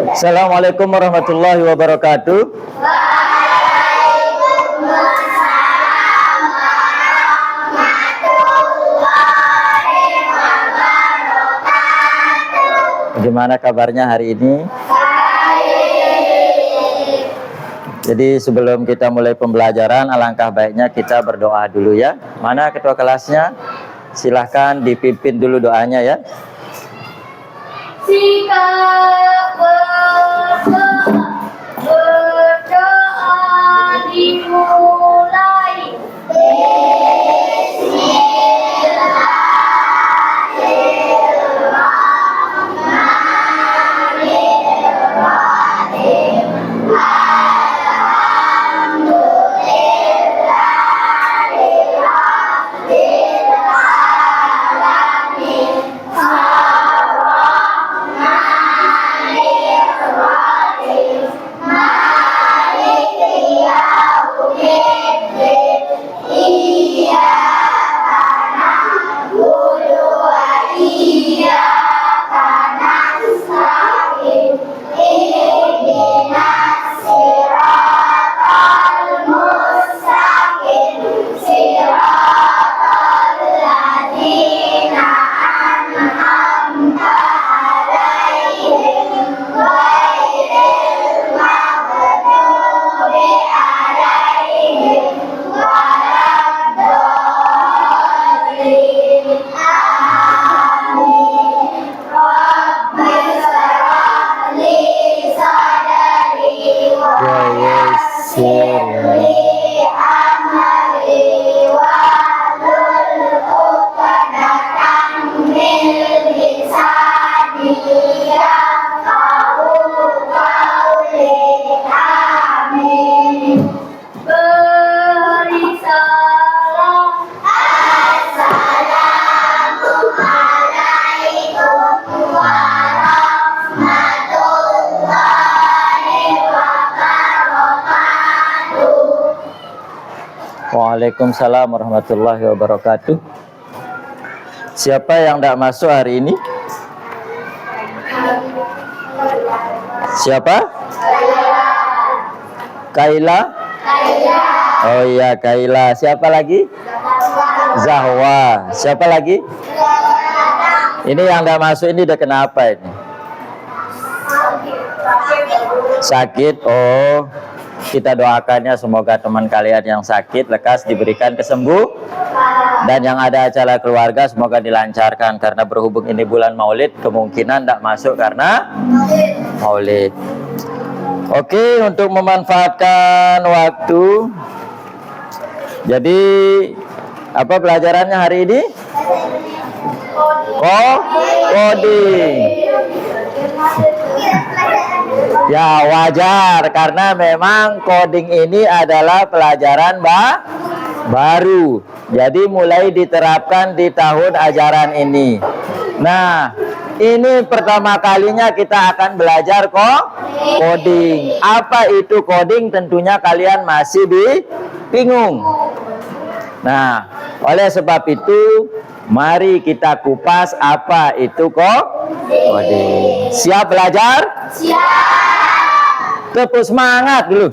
Assalamualaikum warahmatullahi wabarakatuh. Gimana kabarnya hari ini? Jadi sebelum kita mulai pembelajaran, alangkah baiknya kita berdoa dulu ya. Mana ketua kelasnya? Silahkan dipimpin dulu doanya ya. Sikap berdoa dimulai. Waalaikumsalam warahmatullahi wabarakatuh. Siapa yang tidak masuk hari ini? Siapa? Kaila? Oh iya, Kaila. Siapa lagi? Zahwa. Siapa lagi? Ini yang tidak masuk ini udah kenapa ini? Sakit. Oh, kita doakannya semoga teman kalian yang sakit lekas diberikan kesembuhan, dan yang ada acara keluarga semoga dilancarkan, karena berhubung ini bulan Maulid kemungkinan tidak masuk karena Maulid. Oke, untuk memanfaatkan waktu, jadi apa pelajarannya hari ini? Coding. Ya wajar, karena memang coding ini adalah pelajaran baru. Jadi mulai diterapkan di tahun ajaran ini. Nah, ini pertama kalinya kita akan belajar coding. Apa itu coding? Tentunya kalian masih bingung. Nah, oleh sebab itu mari kita kupas apa itu coding. Siap belajar? Siap. Tepuk semangat dulu.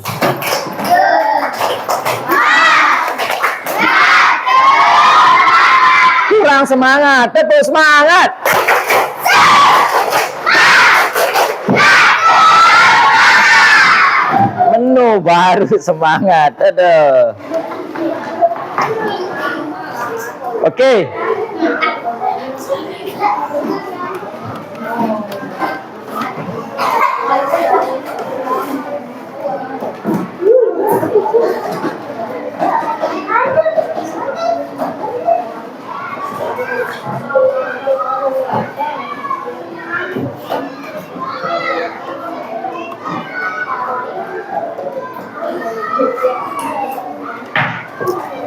Kurang semangat, tepuk semangat. Menu baru semangat. Aduh. Oke.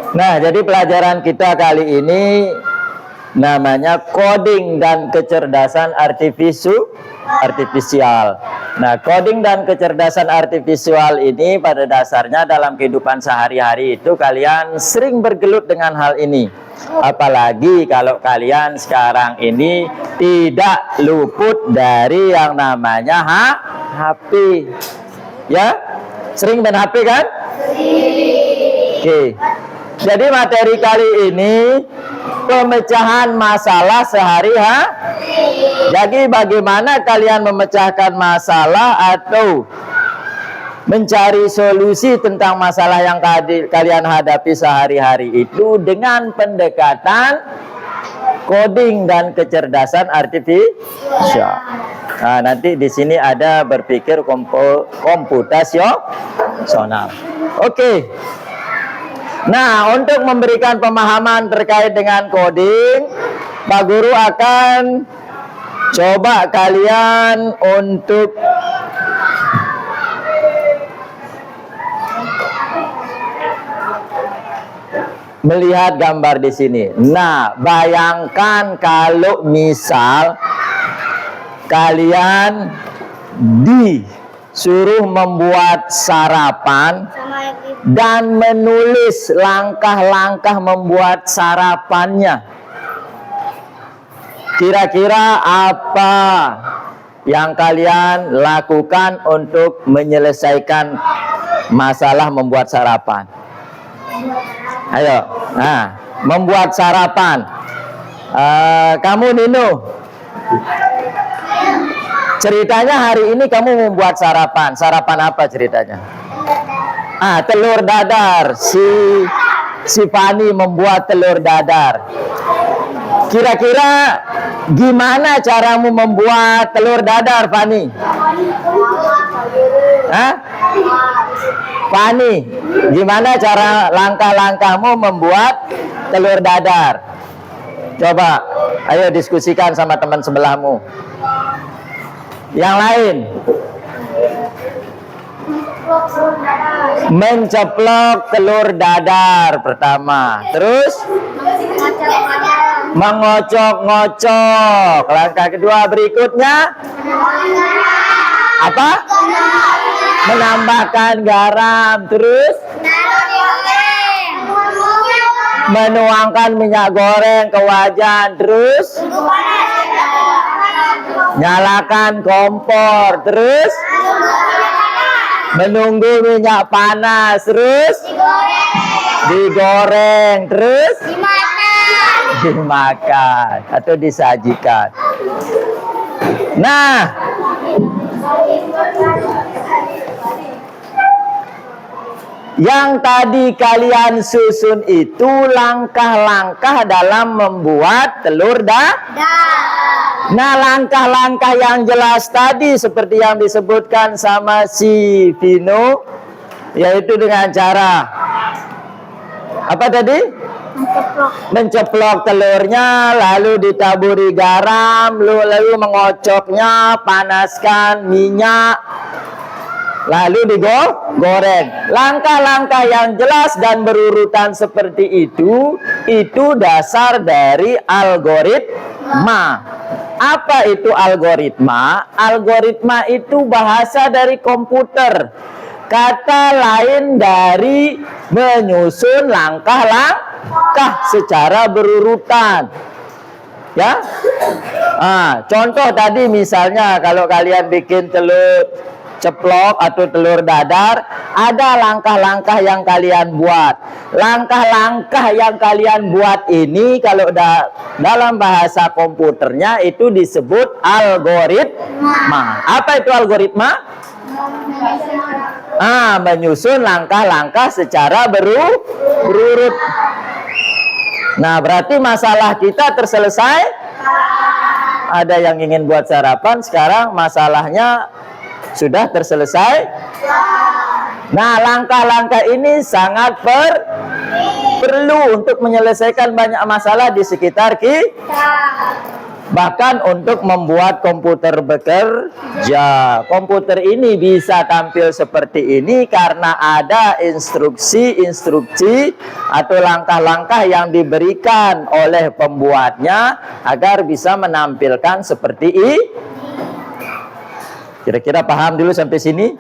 Nah, jadi pelajaran kita kali ini namanya coding dan kecerdasan artifisial. Nah, coding dan kecerdasan artifisial ini pada dasarnya dalam kehidupan sehari-hari itu kalian sering bergelut dengan hal ini. Apalagi kalau kalian sekarang ini tidak luput dari yang namanya HP. Ya, sering main HP kan? Oke. Jadi materi kali ini pemecahan masalah sehari-hari. Jadi bagaimana kalian memecahkan masalah atau mencari solusi tentang masalah yang kalian hadapi sehari-hari itu dengan pendekatan coding dan kecerdasan artifisial. Nah, nanti di sini ada berpikir komputasional. Oke. Nah, untuk memberikan pemahaman terkait dengan coding, Pak Guru akan coba kalian untuk melihat gambar di sini. Nah, bayangkan kalau misal kalian disuruh membuat sarapan dan menulis langkah-langkah membuat sarapannya. Kira-kira apa yang kalian lakukan untuk menyelesaikan masalah membuat sarapan? Ayo, nah, membuat sarapan. Kamu Nino, ceritanya hari ini kamu membuat sarapan. Sarapan apa ceritanya? Telur dadar. Si Fani membuat telur dadar. Kira-kira gimana caramu membuat telur dadar, Fani? Fani, gimana cara langkah-langkahmu membuat telur dadar? Coba, ayo diskusikan sama teman sebelahmu. Yang lain? Menceplok telur dadar pertama. Terus? Mengocok-ngocok. Langkah kedua berikutnya? Apa? Menambahkan garam. Terus? Menuangkan minyak goreng ke wajan. Terus? Nyalakan kompor. Terus? Menunggu minyak panas. Terus? Digoreng. Terus? Dimakan atau disajikan. Nah, yang tadi kalian susun itu langkah-langkah dalam membuat telur dadar. Nah, langkah-langkah yang jelas tadi seperti yang disebutkan sama si Vino, yaitu dengan cara apa tadi? Menceplok telurnya, lalu ditaburi garam, lalu mengocoknya, panaskan minyak, lalu digoreng. Langkah-langkah yang jelas dan berurutan seperti itu dasar dari algoritma. Apa itu algoritma? Algoritma itu bahasa dari komputer. Kata lain dari menyusun langkah-langkah secara berurutan. Ya. Contoh tadi misalnya kalau kalian bikin telur ceplok atau telur dadar, ada langkah-langkah yang kalian buat. Langkah-langkah yang kalian buat ini kalau dalam bahasa komputernya itu disebut algoritma. Apa itu algoritma? Menyusun langkah-langkah secara berurut. Nah, berarti masalah kita terselesai. Ada yang ingin buat sarapan, sekarang masalahnya sudah terselesai. Nah, langkah-langkah ini sangat perlu untuk menyelesaikan banyak masalah di sekitar kita. Bahkan untuk membuat komputer bekerja. Komputer ini bisa tampil seperti ini karena ada instruksi-instruksi atau langkah-langkah yang diberikan oleh pembuatnya agar bisa menampilkan seperti ini. Kira-kira paham dulu sampai sini?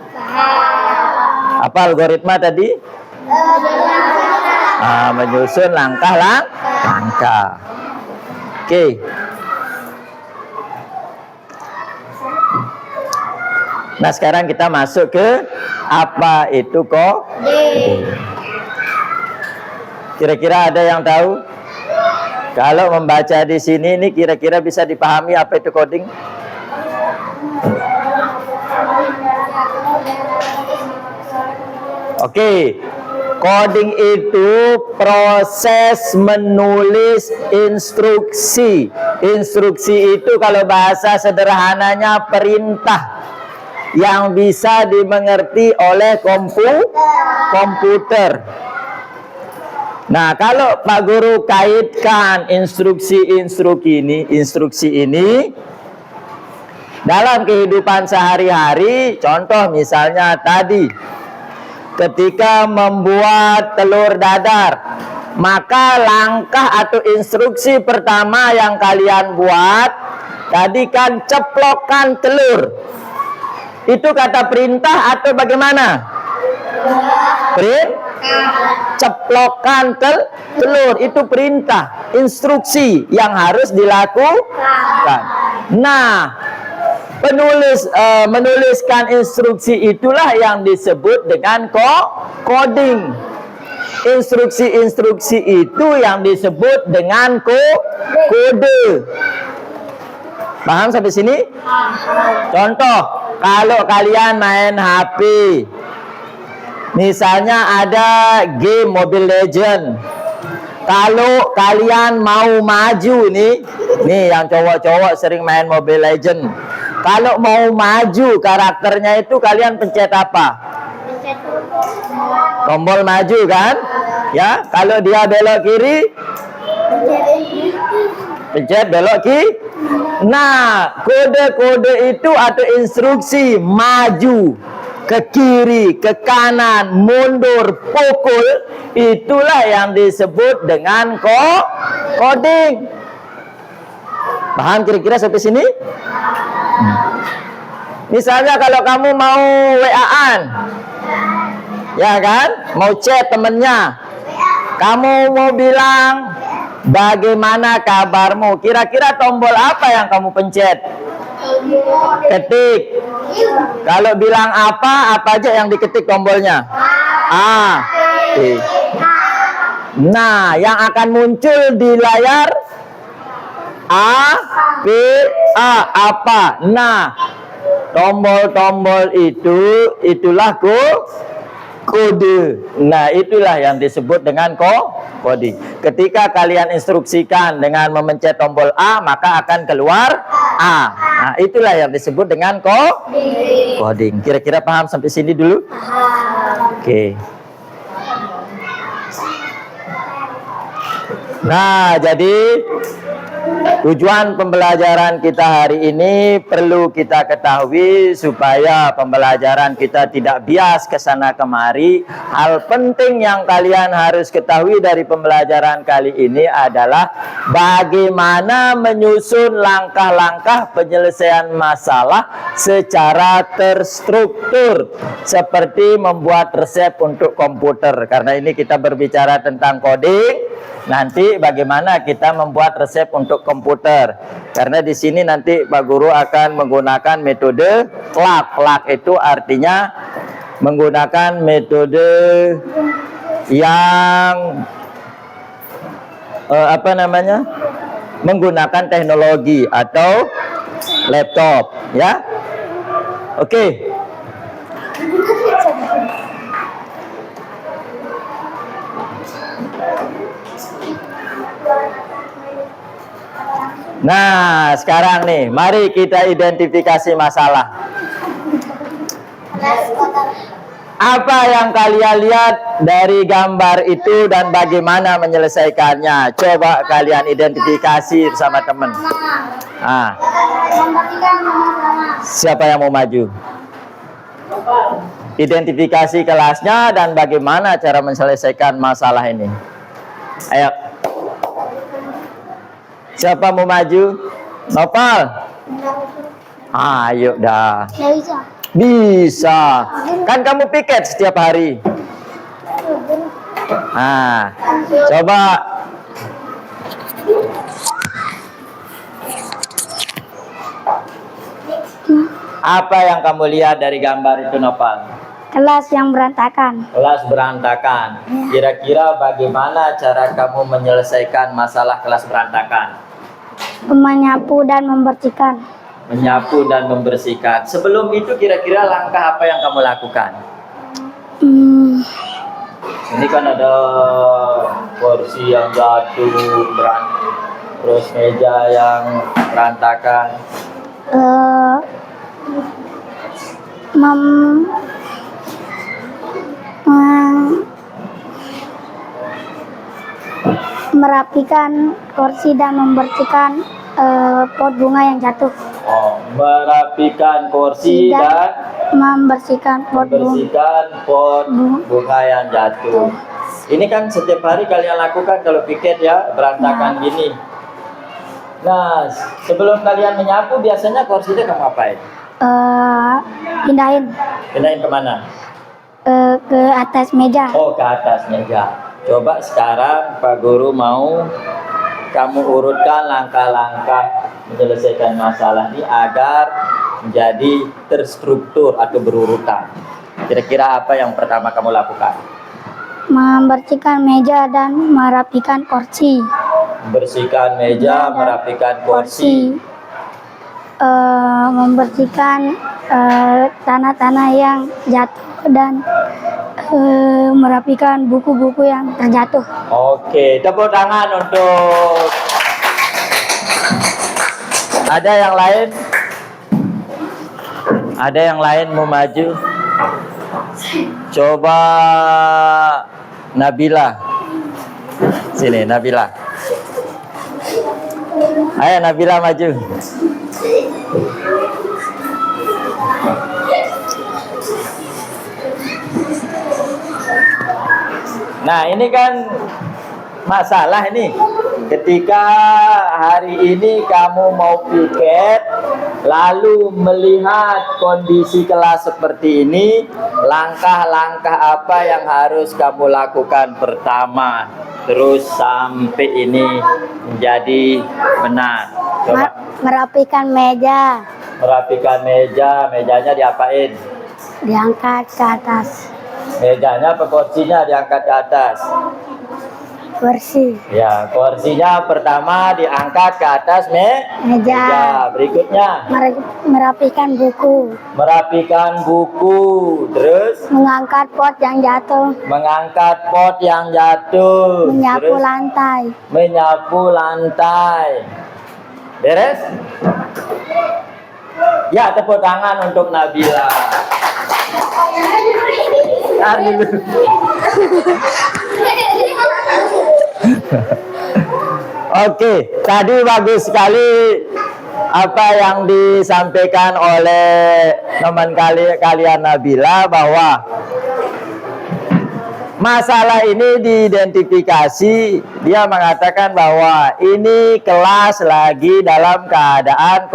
Apa algoritma tadi? Menyusun langkah-langkah. angka. Oke. Nah, sekarang kita masuk ke apa itu kode. Kira-kira ada yang tahu? Kalau membaca di sini ini kira-kira bisa dipahami apa itu coding? Oke. Coding itu proses menulis instruksi. Instruksi itu kalau bahasa sederhananya perintah yang bisa dimengerti oleh komputer. Nah, kalau Pak Guru kaitkan instruksi ini dalam kehidupan sehari-hari, contoh misalnya tadi ketika membuat telur dadar, maka langkah atau instruksi pertama yang kalian buat tadi kan ceplokkan telur. Itu kata perintah atau bagaimana? Ceplokkan telur itu perintah, instruksi yang harus dilakukan. Nah, menuliskan instruksi itulah yang disebut dengan coding. Instruksi-instruksi itu yang disebut dengan kode. Paham sampai sini? Contoh, kalau kalian main HP, misalnya ada game Mobile Legend. Kalau kalian mau maju nih yang cowok-cowok sering main Mobile Legend. Kalau mau maju karakternya itu kalian pencet apa? Tombol maju kan? Ya, kalau dia belok kiri, pencet belok kiri. Nah, kode-kode itu atau instruksi maju, ke kiri, ke kanan, mundur, pukul, itulah yang disebut dengan coding. Paham kira-kira sampai sini? Misalnya kalau kamu mau WA-an, ya kan? Mau chat temennya, kamu mau bilang bagaimana kabarmu, kira-kira tombol apa yang kamu pencet? Ketik. Kalau bilang apa aja yang diketik tombolnya? A, B. Nah, yang akan muncul di layar A, B, A, apa? Nah, tombol-tombol itulah kode. Nah, itulah yang disebut dengan coding. Ketika kalian instruksikan dengan memencet tombol A, maka akan keluar A. Nah, itulah yang disebut dengan coding. Kira-kira paham sampai sini dulu? Oke. Nah, jadi tujuan pembelajaran kita hari ini perlu kita ketahui supaya pembelajaran kita tidak bias ke sana kemari. Hal penting yang kalian harus ketahui dari pembelajaran kali ini adalah bagaimana menyusun langkah-langkah penyelesaian masalah secara terstruktur, seperti membuat resep untuk komputer. Karena ini kita berbicara tentang coding. Nanti bagaimana kita membuat resep untuk komputer. Karena di sini nanti Pak Guru akan menggunakan metode CLAK. CLAK itu artinya menggunakan metode yang menggunakan teknologi atau laptop, ya. Oke. Nah, sekarang nih, mari kita identifikasi masalah. Apa yang kalian lihat dari gambar itu dan bagaimana menyelesaikannya? Coba kalian identifikasi bersama teman. Ah, siapa yang mau maju? Identifikasi kelasnya dan bagaimana cara menyelesaikan masalah ini. Ayo. Siapa mau maju? Nopal? Ayo dah. Bisa. Kan kamu piket setiap hari. Nah, coba Apa yang kamu lihat dari gambar itu, Nopal? Kelas yang berantakan. Kelas berantakan. Kira-kira bagaimana cara kamu menyelesaikan masalah kelas berantakan? Menyapu dan membersihkan. Menyapu dan membersihkan. Sebelum itu kira-kira langkah apa yang kamu lakukan? Ini kan ada kursi yang jatuh, terus meja yang berantakan. Merapikan kursi dan membersihkan pot bunga yang jatuh. Oh, merapikan kursi dan Membersihkan pot bunga. membersihkan pot bunga yang jatuh. Ini kan setiap hari kalian lakukan kalau piket ya, berantakan gini. Nah, sebelum kalian menyapu biasanya kursinya kamu apain? Pindahin Pindahin kemana? ke atas meja. Oh, ke atas meja. Coba sekarang Pak Guru mau kamu urutkan langkah-langkah menyelesaikan masalah ini agar menjadi terstruktur atau berurutan. Kira-kira apa yang pertama kamu lakukan? Membersihkan meja dan merapikan kursi. Bersihkan meja, merapikan kursi. Membersihkan tanah-tanah yang jatuh dan merapikan buku-buku yang terjatuh. Oke, tepuk tangan untuk. Ada yang lain? Ada yang lain mau maju? Coba Nabila. Sini Nabila. Ayo Nabila maju. Nah, ini kan masalah ini. Ketika hari ini kamu mau piket, lalu melihat kondisi kelas seperti ini, langkah-langkah apa yang harus kamu lakukan pertama, terus sampai ini menjadi benar? Coba. Merapikan meja, Merapikan meja, mejanya diapain? diangkat ke atas. Mejanya apa kursinya diangkat ke atas? Bersih. Ya, kursinya pertama diangkat ke atas Meja. Berikutnya Merapikan buku. merapikan buku, terus Mengangkat pot yang jatuh. mengangkat pot yang jatuh, Menyapu terus lantai. menyapu lantai. Beres? Ya, tepuk tangan untuk Nabila. Tahan dulu. Oke, tadi bagus sekali apa yang disampaikan oleh teman kalian Nabila, bahwa masalah ini diidentifikasi. Dia mengatakan bahwa ini kelas lagi dalam keadaan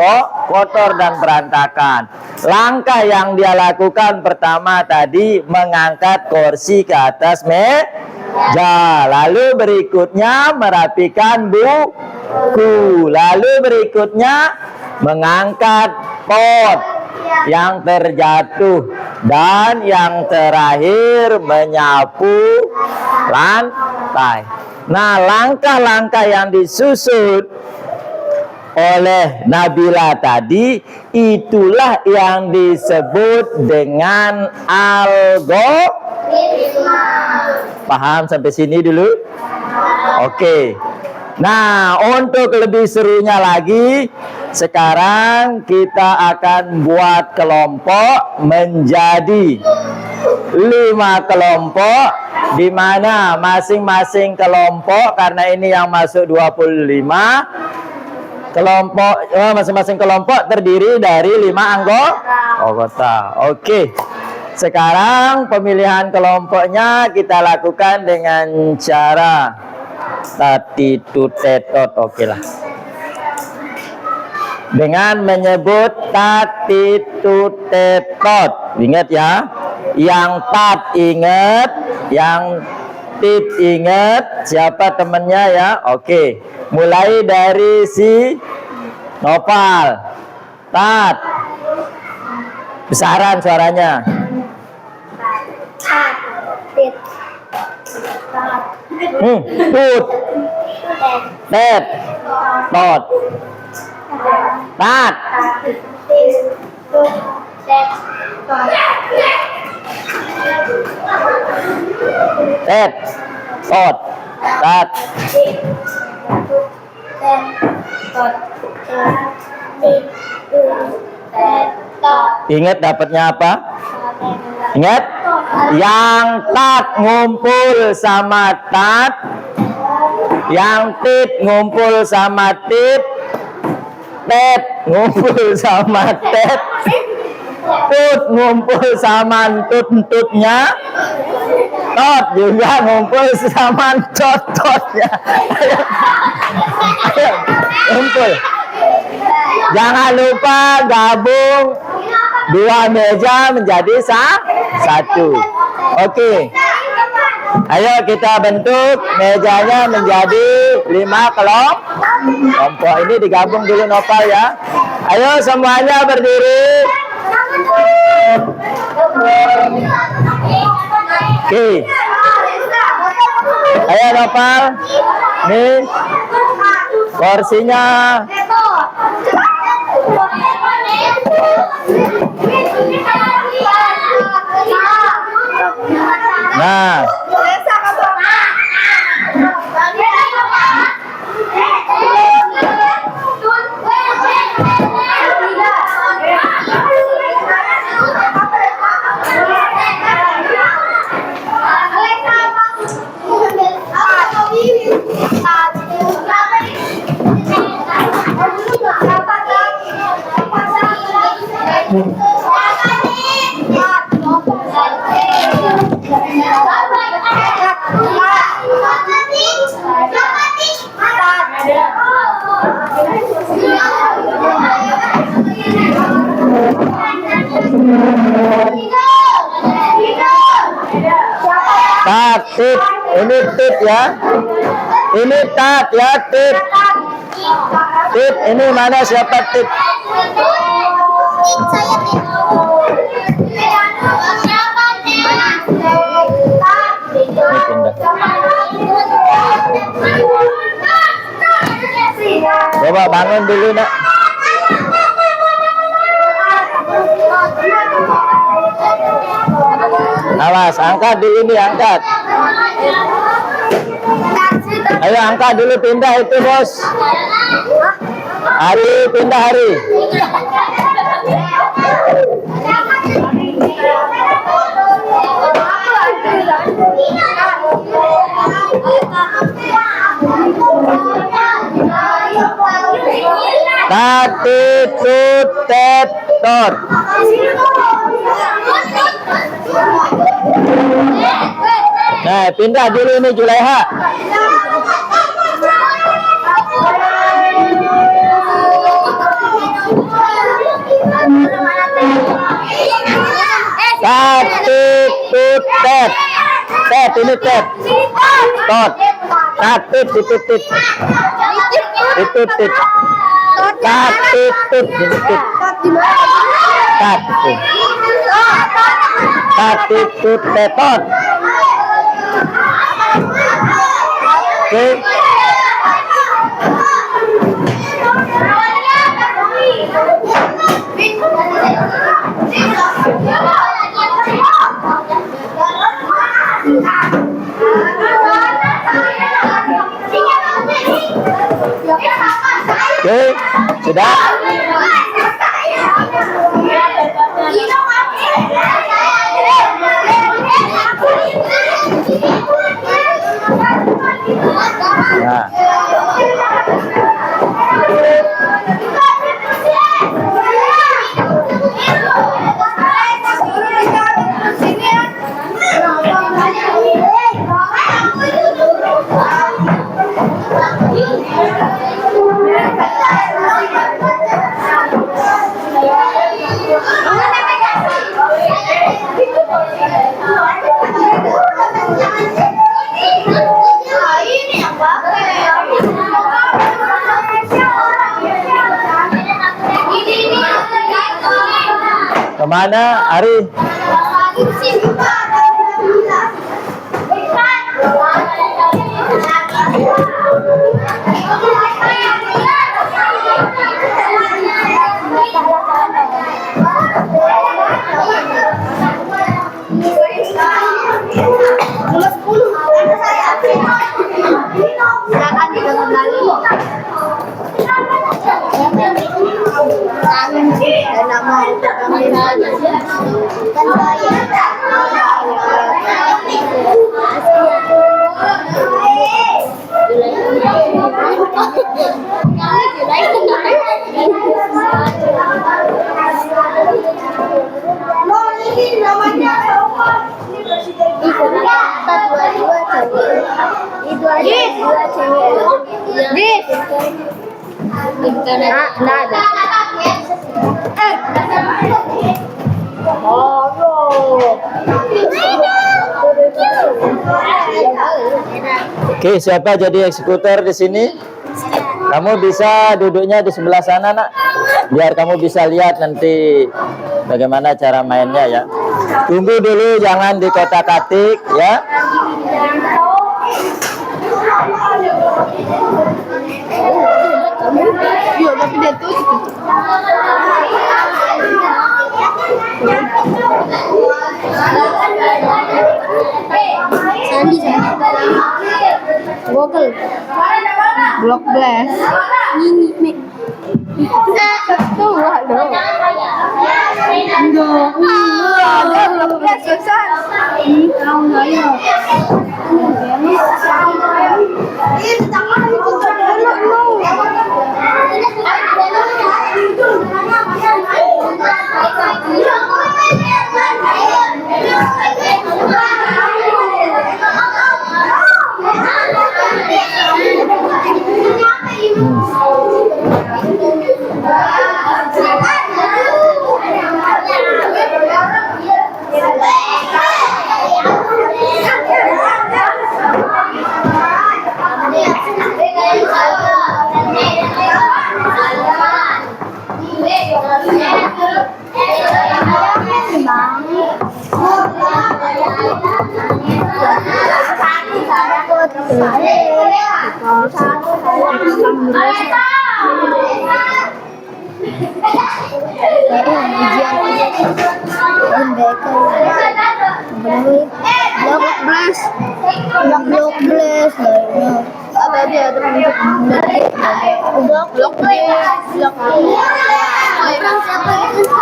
kotor dan berantakan. Langkah yang dia lakukan pertama tadi mengangkat kursi ke atas meja, lalu berikutnya merapikan buku, lalu berikutnya mengangkat pot yang terjatuh, dan yang terakhir menyapu lantai. Nah, langkah-langkah yang disusun oleh Nabila tadi, itulah yang disebut dengan algoritma. Paham sampai sini dulu? Oke. Nah, untuk lebih serunya lagi, sekarang kita akan buat kelompok menjadi 5 kelompok, di mana masing-masing kelompok, karena ini yang masuk 25 kelompok, masing-masing kelompok terdiri dari 5 anggota. Oke. Sekarang pemilihan kelompoknya kita lakukan dengan cara tatitutetot. Oke lah. Dengan menyebut tatitutetot. Ingat ya. Yang tat ingat, yang tit ingat, siapa temennya ya? Oke. Mulai dari si Nopal. Tat. Besaran suaranya. Tit. Tut. Tet. Tot. Tat. Tet. Tot. Tat. Ingat dapatnya apa? Ingat? Yang tat ngumpul sama tat, yang tit ngumpul sama tit, tet ngumpul sama tet, tut ngumpul sama tut-tutnya, tot juga ngumpul sama tot-totnya. Ayo, ngumpul. Jangan lupa gabung dua meja menjadi satu. Oke. Ayo kita bentuk mejanya menjadi 5 kelompok. Ini digabung dulu Nopal ya. Ayo semuanya berdiri. Oke. Ayo Nopal. Nih porsinya. Nah, tat, tit, ini tit ya. Ini tat ya, tit. Tit, ini mana siapa tit? Coba bangun dulu nak. Awas, angkat dulu ini, angkat. Ayo angkat dulu, pindah itu bos. Hari, pindah hari. Tati, tut, tet, tot. Nah, pindah dulu ini Julaiha. Tati, tut, tet. Tet, ini tet. Tot. Tati, tut, tit. Itu tit. Tati, tut, ini tit. Tati. Tati, tut, tet, tot. Oke. Oke, sudah. Nah. Kemana, Ari? Oke, siapa jadi eksekutor di sini? Kamu bisa duduknya di sebelah sana, nak. Biar kamu bisa lihat nanti bagaimana cara mainnya ya. Tunggu dulu, jangan dikotak-atik ya. Google. Block blast. Ini satu ada. Ada block blast susah. Tahu enggak ya?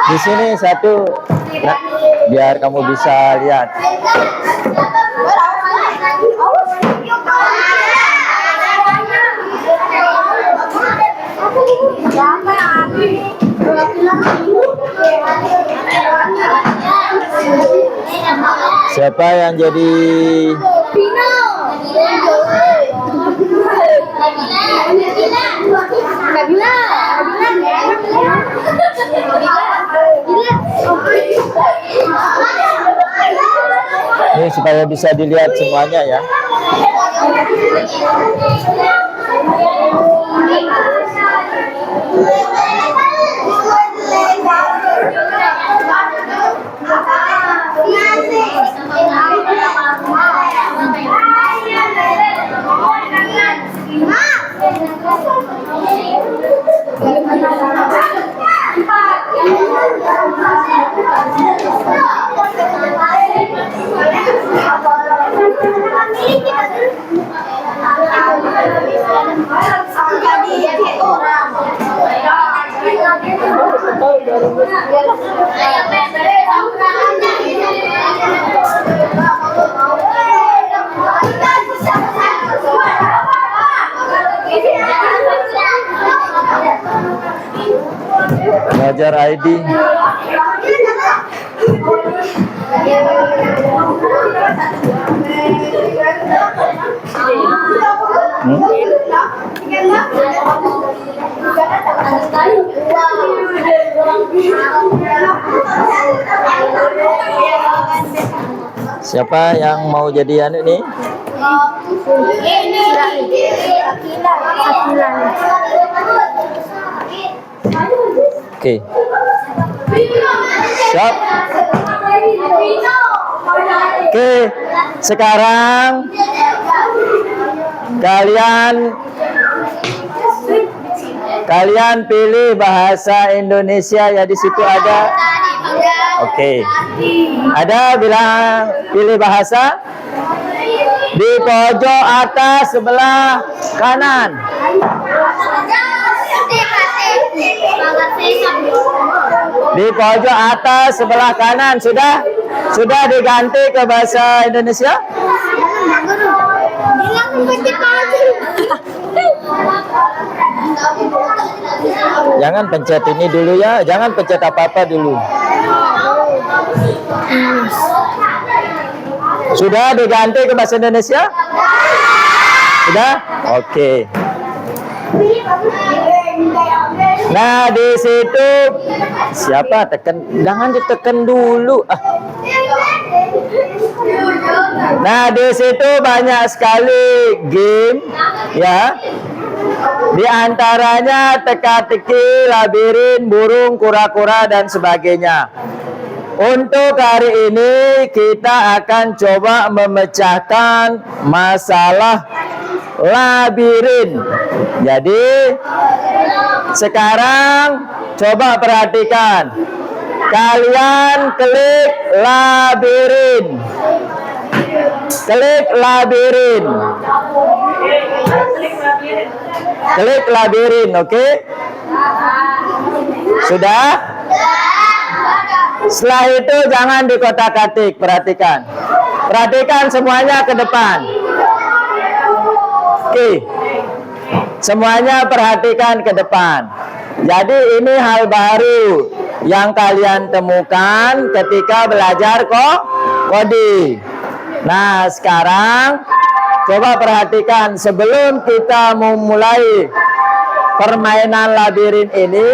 Di sini satu, nah, biar kamu bisa lihat. Siapa yang jadi ini supaya bisa dilihat semuanya ya. Belajar ID. Siapa yang mau jadian ini? Oke. Siap. Oke, sekarang kalian pilih bahasa Indonesia ya, di situ ada. Oke. Ada bilang pilih bahasa di pojok atas sebelah kanan. Di pojok atas sebelah kanan sudah diganti ke bahasa Indonesia? Jangan pencet ini dulu ya, jangan pencet apa-apa dulu. Sudah diganti ke bahasa Indonesia? Sudah? Oke. Nah, di situ siapa tekan? Jangan ditekan dulu. Nah, di situ banyak sekali game ya. Di antaranya teka-teki, labirin, burung, kura-kura dan sebagainya. Untuk hari ini kita akan coba memecahkan masalah labirin. Jadi sekarang coba perhatikan. Kalian klik labirin. Klik labirin. Klik labirin, oke? Sudah? Setelah itu jangan dikotak-katik, perhatikan. Perhatikan semuanya ke depan. Oke. Semuanya perhatikan ke depan. Jadi ini hal baru yang kalian temukan ketika belajar kode. Nah, sekarang coba perhatikan sebelum kita memulai permainan labirin ini,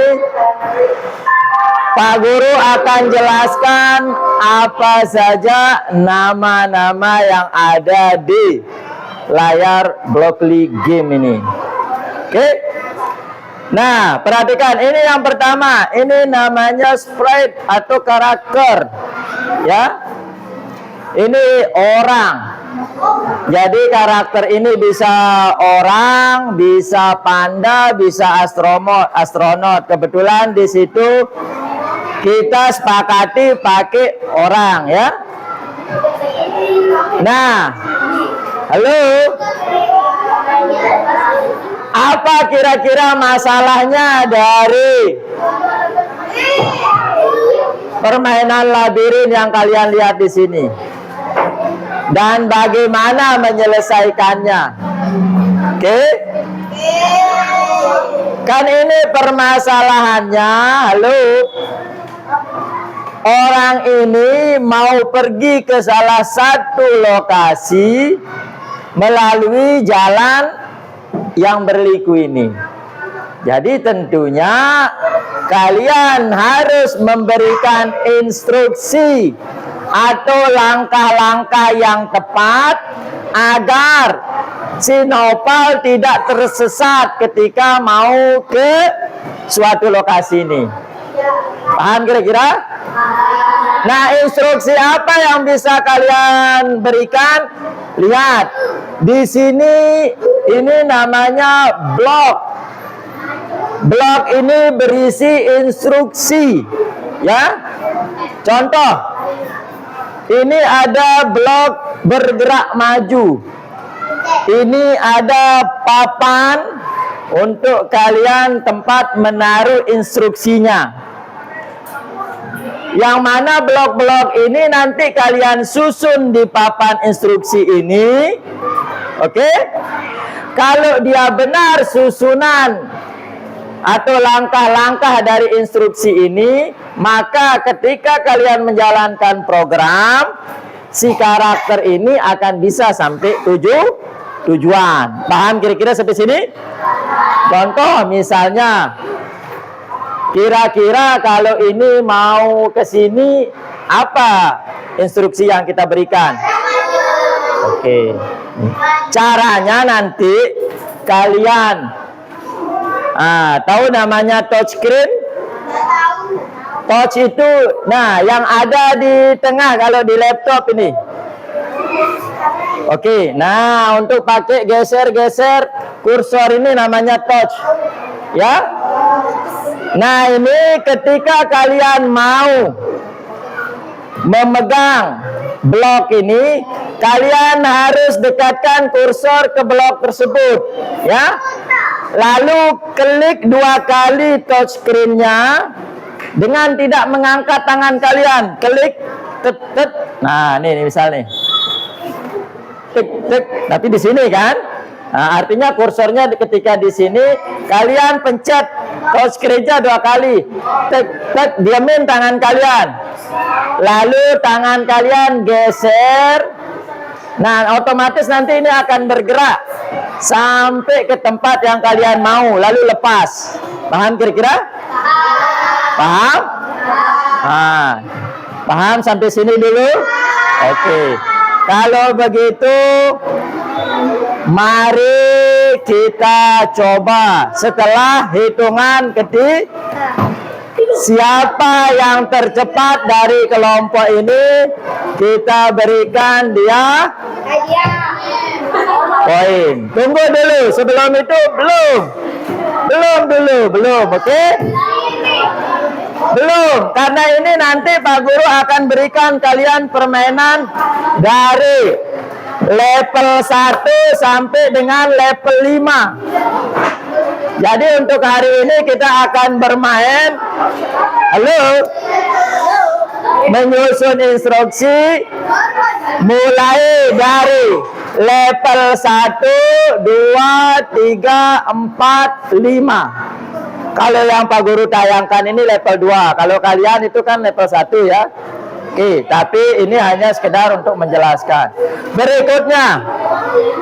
Pak Guru akan jelaskan apa saja nama-nama yang ada di layar Blockly game ini. Oke. Nah, perhatikan ini yang pertama, ini namanya sprite atau karakter. Ya. Ini orang. Jadi karakter ini bisa orang, bisa panda, bisa astronot. Kebetulan di situ kita sepakati pakai orang ya. Nah, halo. Apa kira-kira masalahnya dari permainan labirin yang kalian lihat di sini? Dan bagaimana menyelesaikannya? Oke? Kan ini permasalahannya, halo. Orang ini mau pergi ke salah satu lokasi melalui jalan yang berliku ini. Jadi tentunya kalian harus memberikan instruksi atau langkah-langkah yang tepat agar si Nopal tidak tersesat ketika mau ke suatu lokasi ini. Paham kira-kira? Nah, instruksi apa yang bisa kalian berikan? Lihat, di sini ini namanya blok. Blok ini berisi instruksi, ya. Contoh, ini ada blok bergerak maju. Ini ada papan untuk kalian tempat menaruh instruksinya. Yang mana blok-blok ini nanti kalian susun di papan instruksi ini. Oke? Kalau dia benar susunan atau langkah-langkah dari instruksi ini, maka ketika kalian menjalankan program, si karakter ini akan bisa sampai tujuan. Paham kira-kira sampai sini? Contoh misalnya, kira-kira kalau ini mau ke sini, apa instruksi yang kita berikan? Oke. Caranya nanti kalian tahu namanya touchscreen? Touch itu, nah yang ada di tengah kalau di laptop ini. Oke, nah untuk pakai geser-geser kursor ini namanya touch. Ya. Nah ini ketika kalian mau memegang blok ini, kalian harus dekatkan kursor ke blok tersebut. Ya. Lalu klik 2 kali touchscreen-nya dengan tidak mengangkat tangan kalian. Klik, tet. Nah, ini misal nih. Tek, tapi di sini kan? Nah, artinya kursornya ketika di sini kalian pencet touchscreen-nya 2 kali. Tek, diamin tangan kalian. Lalu tangan kalian geser. Nah, otomatis nanti ini akan bergerak sampai ke tempat yang kalian mau, lalu lepas. Paham kira-kira? Paham? Nah, paham sampai sini dulu? Oke. Kalau begitu, mari kita coba setelah hitungan ketiga. Siapa yang tercepat dari kelompok ini, kita berikan dia poin. Tunggu dulu, sebelum itu belum, oke? Belum, karena ini nanti Pak Guru akan berikan kalian permainan dari level 1 sampai dengan level 5. Jadi untuk hari ini kita akan bermain menyusun instruksi mulai dari level 1, 2, 3, 4, 5. Kalau yang Pak Guru tayangkan ini level 2. Kalau kalian itu kan level 1 ya. Oke, tapi ini hanya sekedar untuk menjelaskan.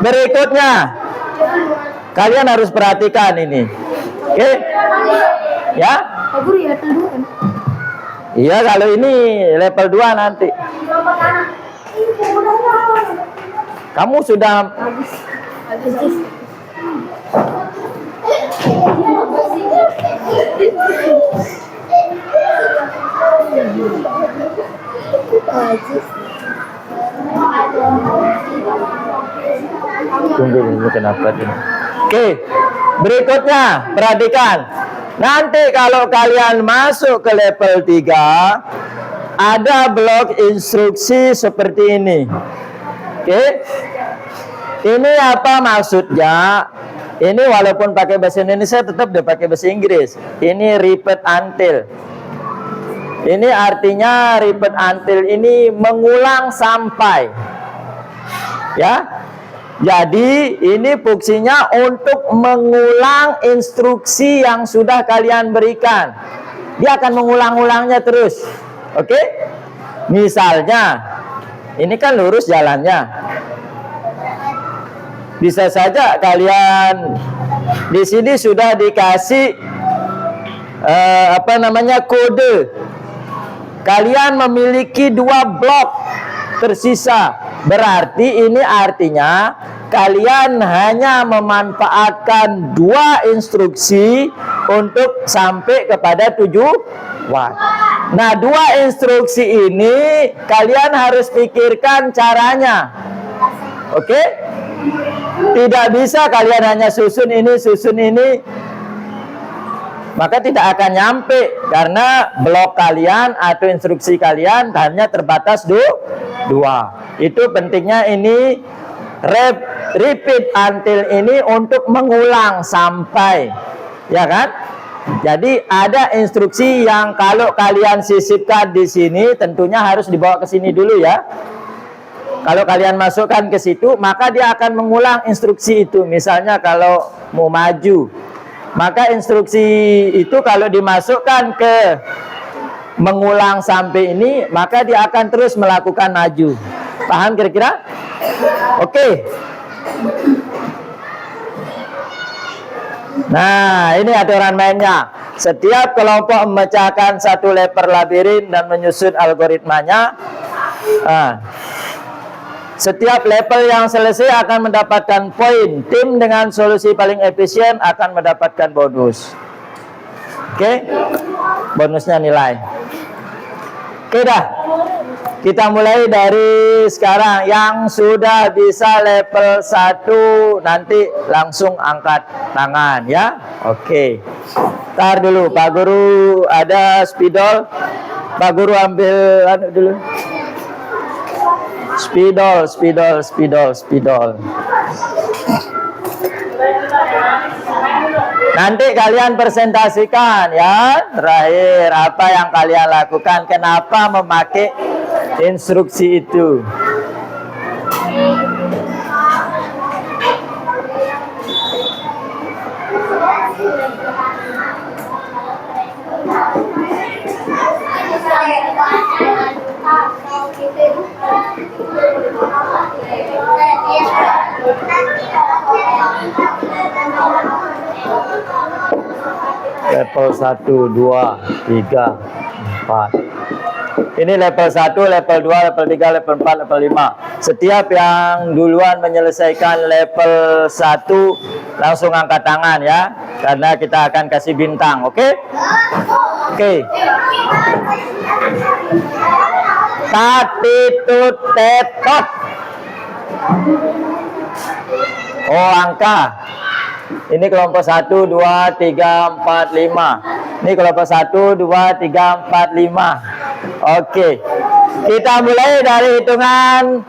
Berikutnya kalian harus perhatikan ini. Oke? Ya? Iya, kalau ini level 2 nanti. Kamu sudah tunggu ini kenapa ini. Oke, berikutnya perhatikan. Nanti kalau kalian masuk ke level 3, ada blok instruksi seperti ini. Oke. Ini apa maksudnya? Ini walaupun pakai bahasa Indonesia tetap dia pakai bahasa Inggris. Ini repeat until. Ini artinya repeat until ini mengulang sampai. Ya. Jadi ini fungsinya untuk mengulang instruksi yang sudah kalian berikan. Dia akan mengulang-ulangnya terus. Oke? Misalnya, ini kan lurus jalannya. Bisa saja kalian di sini sudah dikasih kode. Kalian memiliki 2 blok tersisa. Berarti ini artinya kalian hanya memanfaatkan 2 instruksi untuk sampai kepada tujuan. Nah, 2 instruksi ini kalian harus pikirkan caranya. Oke? Tidak bisa kalian hanya susun ini. Maka tidak akan nyampe karena blok kalian atau instruksi kalian hanya terbatas 2. Itu pentingnya ini repeat until ini untuk mengulang sampai, ya kan? Jadi ada instruksi yang kalau kalian sisipkan di sini tentunya harus dibawa ke sini dulu ya. Kalau kalian masukkan ke situ, maka dia akan mengulang instruksi itu. Misalnya kalau mau maju, maka instruksi itu kalau dimasukkan ke mengulang sampai ini, maka dia akan terus melakukan maju. Paham kira-kira? Oke. Nah, ini aturan mainnya. Setiap kelompok memecahkan 1 leper labirin dan menyusun algoritmanya. Setiap level yang selesai akan mendapatkan poin. Tim dengan solusi paling efisien akan mendapatkan bonus. Oke? Bonusnya nilai. Oke dah. Kita mulai dari sekarang. Yang sudah bisa level 1 nanti langsung angkat tangan ya. Oke. Ntar dulu Pak Guru ada spidol. Pak Guru ambil anu dulu. Spidol. Nanti kalian presentasikan ya. Terakhir apa yang kalian lakukan, kenapa memakai instruksi itu. Level 1, 2, 3, 4. Ini level 1, level 2, level 3, level 4, level 5. Setiap yang duluan menyelesaikan level 1 langsung angkat tangan ya. Karena kita akan kasih bintang, oke? Oke. Tatitut tetot. Oh, angka. Ini kelompok 1, 2, 3, 4, 5. Ini kelompok 1, 2, 3, 4, 5. Oke. Kita mulai dari hitungan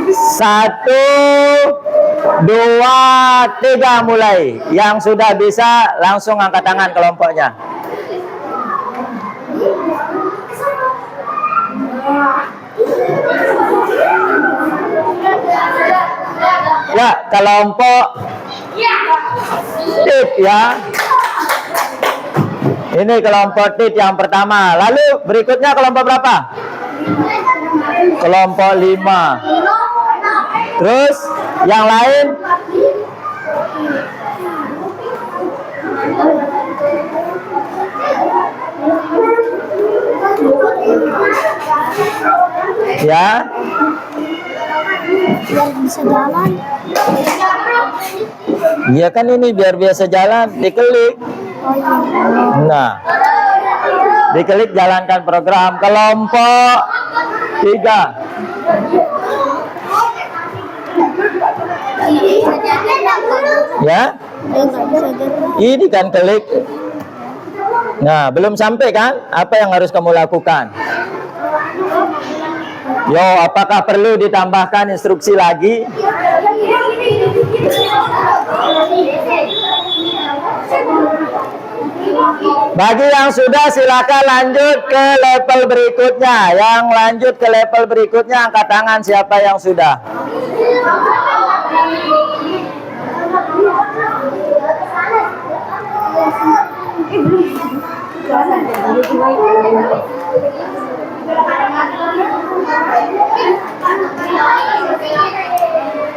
1, 2, 3 mulai. Yang sudah bisa langsung angkat tangan kelompoknya. Ya, kelompok tit ya. Ini kelompok tit yang pertama. Lalu berikutnya kelompok berapa? Kelompok 5. Terus yang lain? Ya. Biar bisa jalan. Iya kan ini biar biasa jalan, diklik. Oh iya. Nah, diklik jalankan program. Kelompok 3. Ya, ini kan klik. Nah, belum sampai kan? Apa yang harus kamu lakukan? Yo, apakah perlu ditambahkan instruksi lagi? Bagi yang sudah silakan lanjut ke level berikutnya. Yang lanjut ke level berikutnya angkat tangan siapa yang sudah.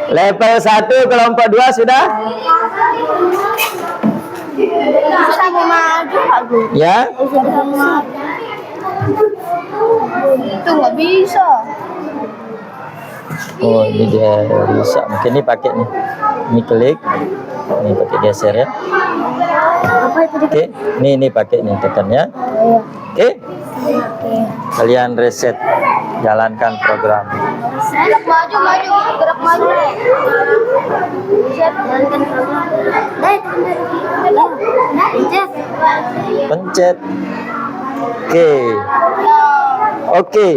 Level 1 kelompok 2 sudah? Bisa maju Pak Guru. Ya? Itu nggak bisa. Oh, ini dia bisa. Mungkin ini pakai nih. Ini klik. Ini pakai geser ya. Apa itu? Oke, ini pakai nih tekan ya. Oke. Kalian reset, jalankan program. Gerak maju, gerak maju. Jalankan program. Pencet. Oke. Oke.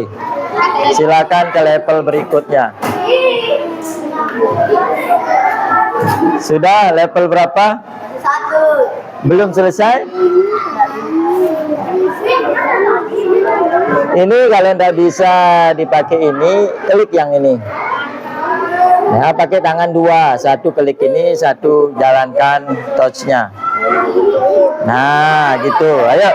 Silakan ke level berikutnya. Sudah level berapa? 1. Belum selesai? Ini kalian tidak bisa dipakai ini, klik yang ini. Nah, pakai tangan 2, satu klik ini, satu jalankan touch-nya. Nah, gitu. Ayo.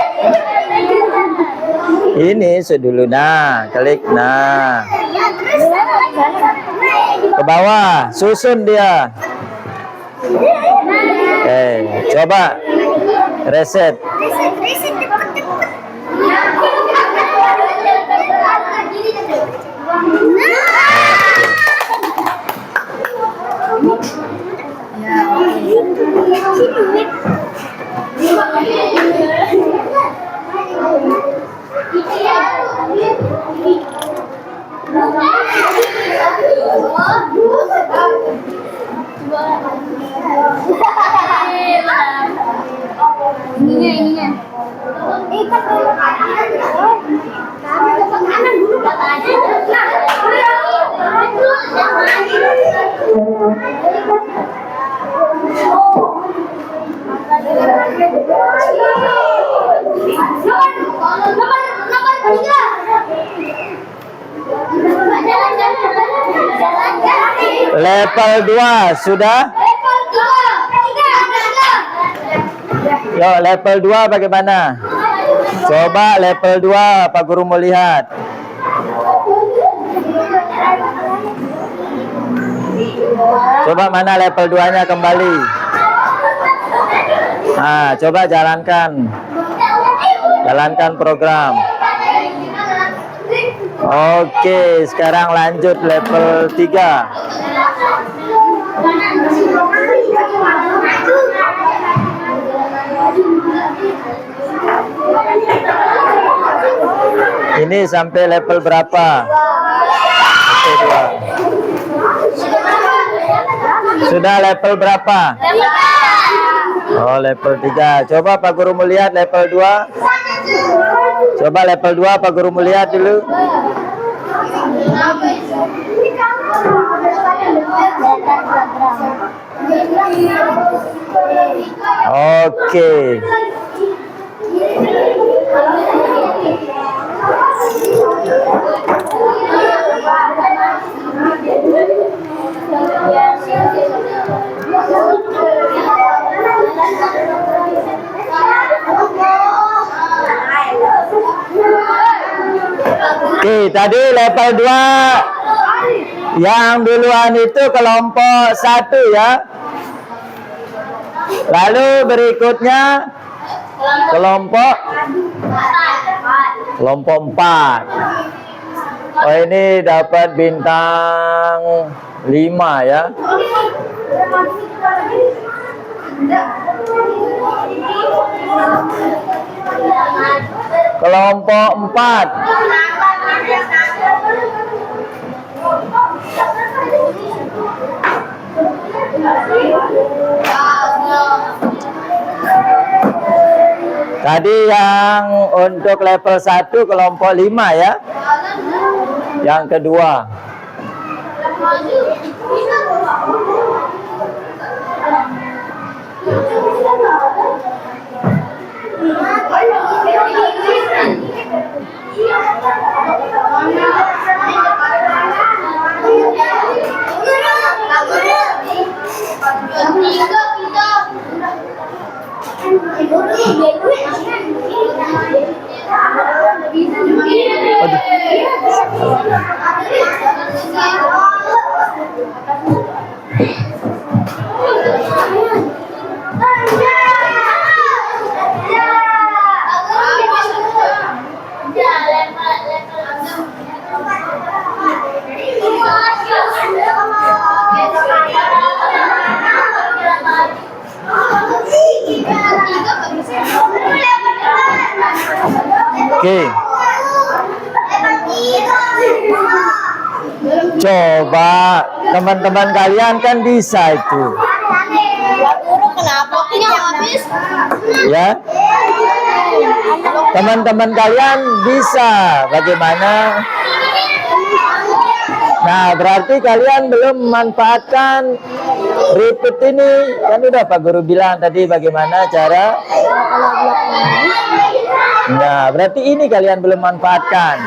Ini dulu. Nah, klik. Nah, ke bawah, susun dia. Oke, coba reset. Ininya. Ikan dulu kanan dulu Level 2 sudah? Yuk, level 2 bagaimana? Coba level 2 Pak Guru mau lihat. Coba mana level 2-nya kembali. Nah, coba jalankan. Jalankan program. Oke, sekarang lanjut level 3. Ini sampai level berapa? Level 2. Sudah level berapa? Oh, level 3. Coba Pak Guru melihat level 2. Coba level 2 Pak Guru melihat dulu. Oke. Oke, tadi level 2 yang duluan itu kelompok 1 ya. Lalu berikutnya kelompok 4. Oh, ini dapat bintang 5 ya. Kelompok 4. Tadi yang untuk level 1 kelompok 5 ya. Yang kedua. Oke. Coba teman-teman kalian kan bisa itu. Kenapa punya habis? Ya. Teman-teman kalian bisa. Bagaimana? Nah, berarti kalian belum memanfaatkan repeat ini. Kan udah Pak Guru bilang tadi bagaimana cara. Nah, berarti ini kalian belum manfaatkan.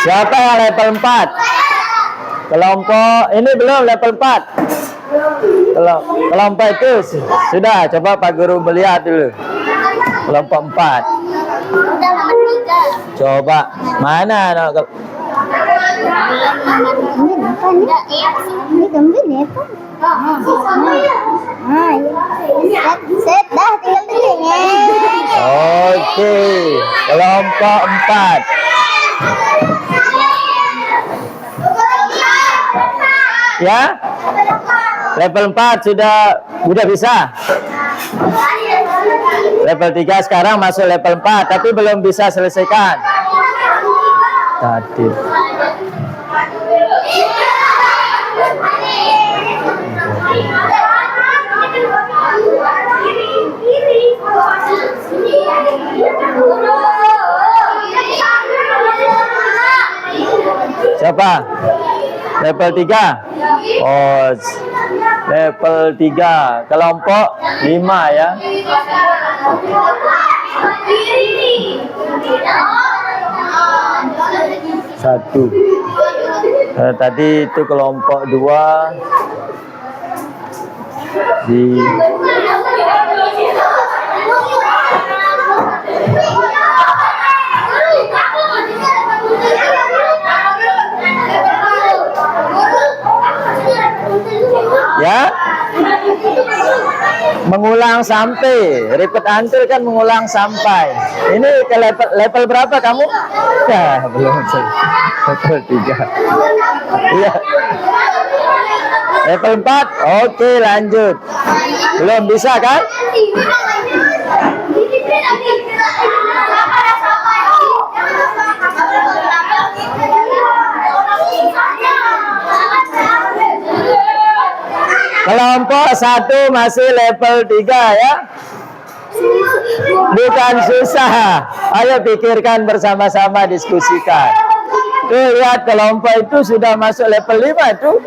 Siapa yang level 4? Kelompok ini belum level 4. Kelompok itu sudah. Coba Pak Guru melihat dulu. Kelompok 4. Coba mana Ini gambar ya Pak. Set dah tinggal pilih. Oke, kelompok 4. Ya, level 4 sudah bisa. Level 3 sekarang masuk level 4, tapi belum bisa selesaikan. Tadi. Siapa? Level 3? Oh, level 3. Kelompok 5 ya. Satu. Tadi itu kelompok 2 di ya, mengulang sampai, repeat until kan mengulang sampai. Ini ke level berapa kamu? Ya, belum level 3. Iya. Level 4. Oke, lanjut. Belum bisa kan? Kelompok 1 masih level 3 ya. Bukan susah. Ayo pikirkan bersama-sama, diskusikan. Tuh, lihat kelompok itu sudah masuk level 5 tuh.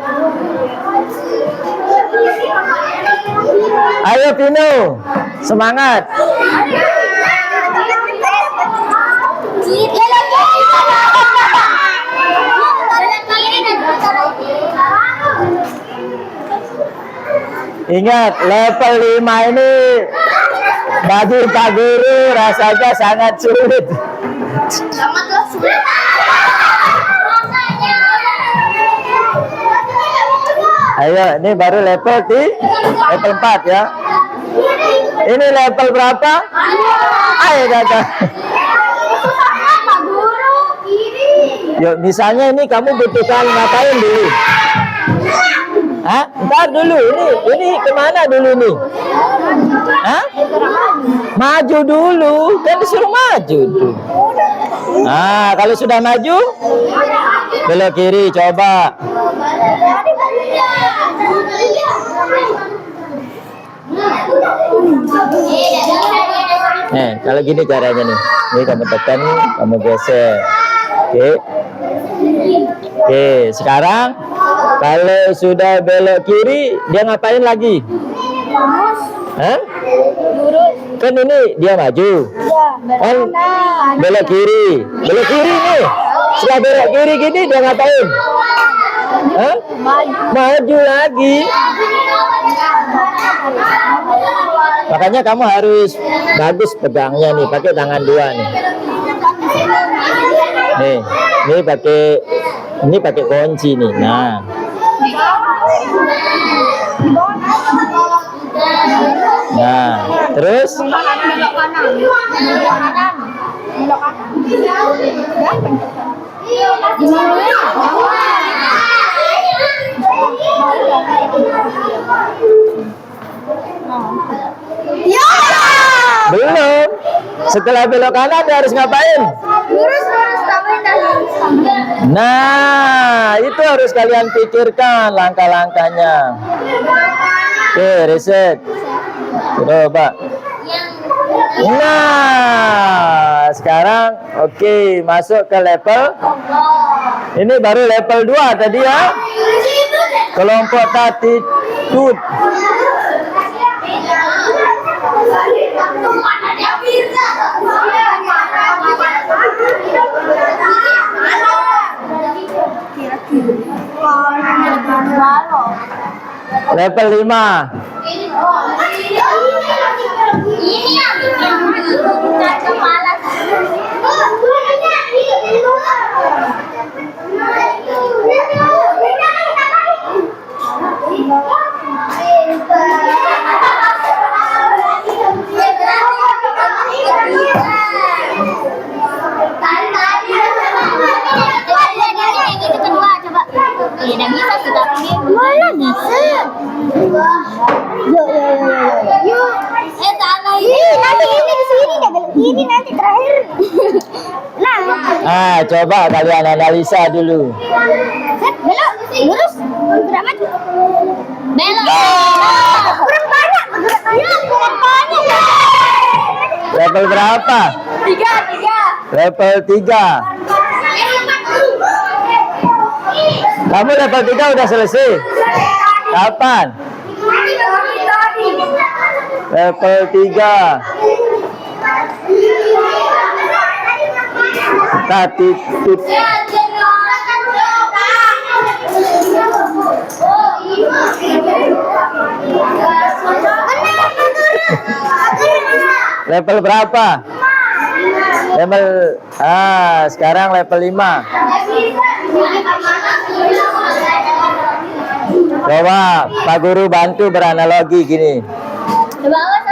Ayo Pino, semangat. Ingat, level 5 ini bagi Pak Guru rasanya sangat sulit. Ayo, ini baru level 4 ya. Ini level berapa? Ayo datang. Yuk, misalnya ini kamu butuhkan ngapain dulu? Hah? Ntar dulu, ini kemana dulu nih? Hah? Maju dulu, kan disuruh maju tuh. Nah, kalau sudah maju, belok kiri, coba. Kalau gini caranya nih. Ini kamu tekan, kamu geser. Oke, sekarang kalau sudah belok kiri, dia ngapain lagi? Hah? Kan ini dia maju. Kan belok kiri nih. Setelah belok kiri gini dia ngapain? Hah? Maju lagi. Makanya kamu harus bagus pegangnya nih, pakai tangan 2 nih. Ini pakai kunci nih. Nah. Nah, terus belum. Setelah belok kanan dia harus ngapain? Nah, itu harus kalian pikirkan langkah-langkahnya. Oke, reset. Coba. Nah, sekarang oke, masuk ke level. Ini baru level 2 tadi ya. Kelompok attitude. Level 5. gini nanti terakhir. Nah, Coba kalian analisa dulu. belok, lurus, gerak maju. Belok. Kurang banyak, kurang banyak. Level berapa? 3. Level 3. Kamu level 3 udah selesai? Kapan? Level 3. Titip. Level berapa? Level sekarang level 5. Coba Pak Guru bantu beranalogi gini.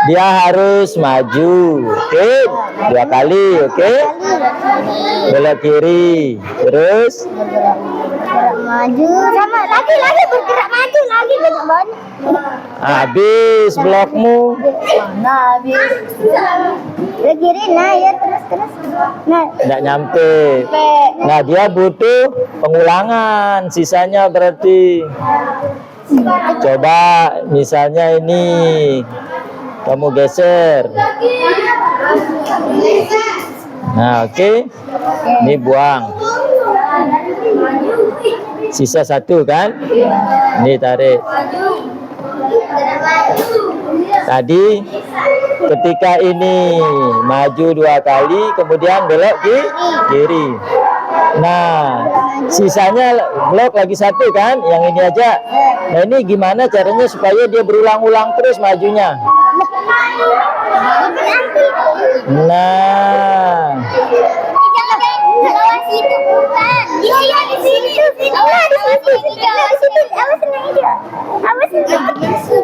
Dia harus maju, oke? 2 kali, oke? Belok kiri, terus Maju. Sama lagi bergerak maju lagi banyak. habis blokmu. Mana habis? Ke kiri, nah ya terus. Nah, Nggak nyampe. Nah, dia butuh pengulangan. Sisanya berarti. Coba misalnya ini. Kamu geser. Nah, oke. Ini buang. Sisa 1 kan? Ini tarik. Tadi ketika ini maju 2 kali, kemudian belok ke kiri. Nah, sisanya blok lagi 1 kan? Yang ini aja. Nah, ini gimana caranya supaya dia berulang-ulang terus majunya? Nah,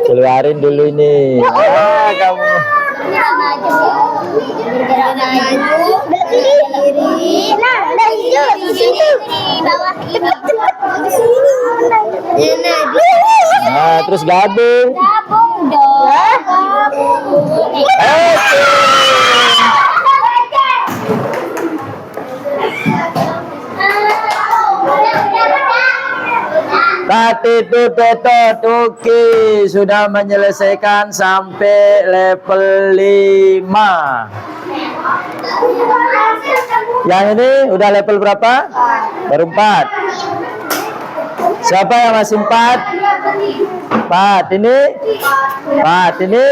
keluarin dulu ini. Kamu. Nah, terus gabung. Tatitu tetot, oke, sudah menyelesaikan sampai level 5. Yang ini udah level berapa? Baru 4. Siapa yang masih 4? 4 ini? 4 ini?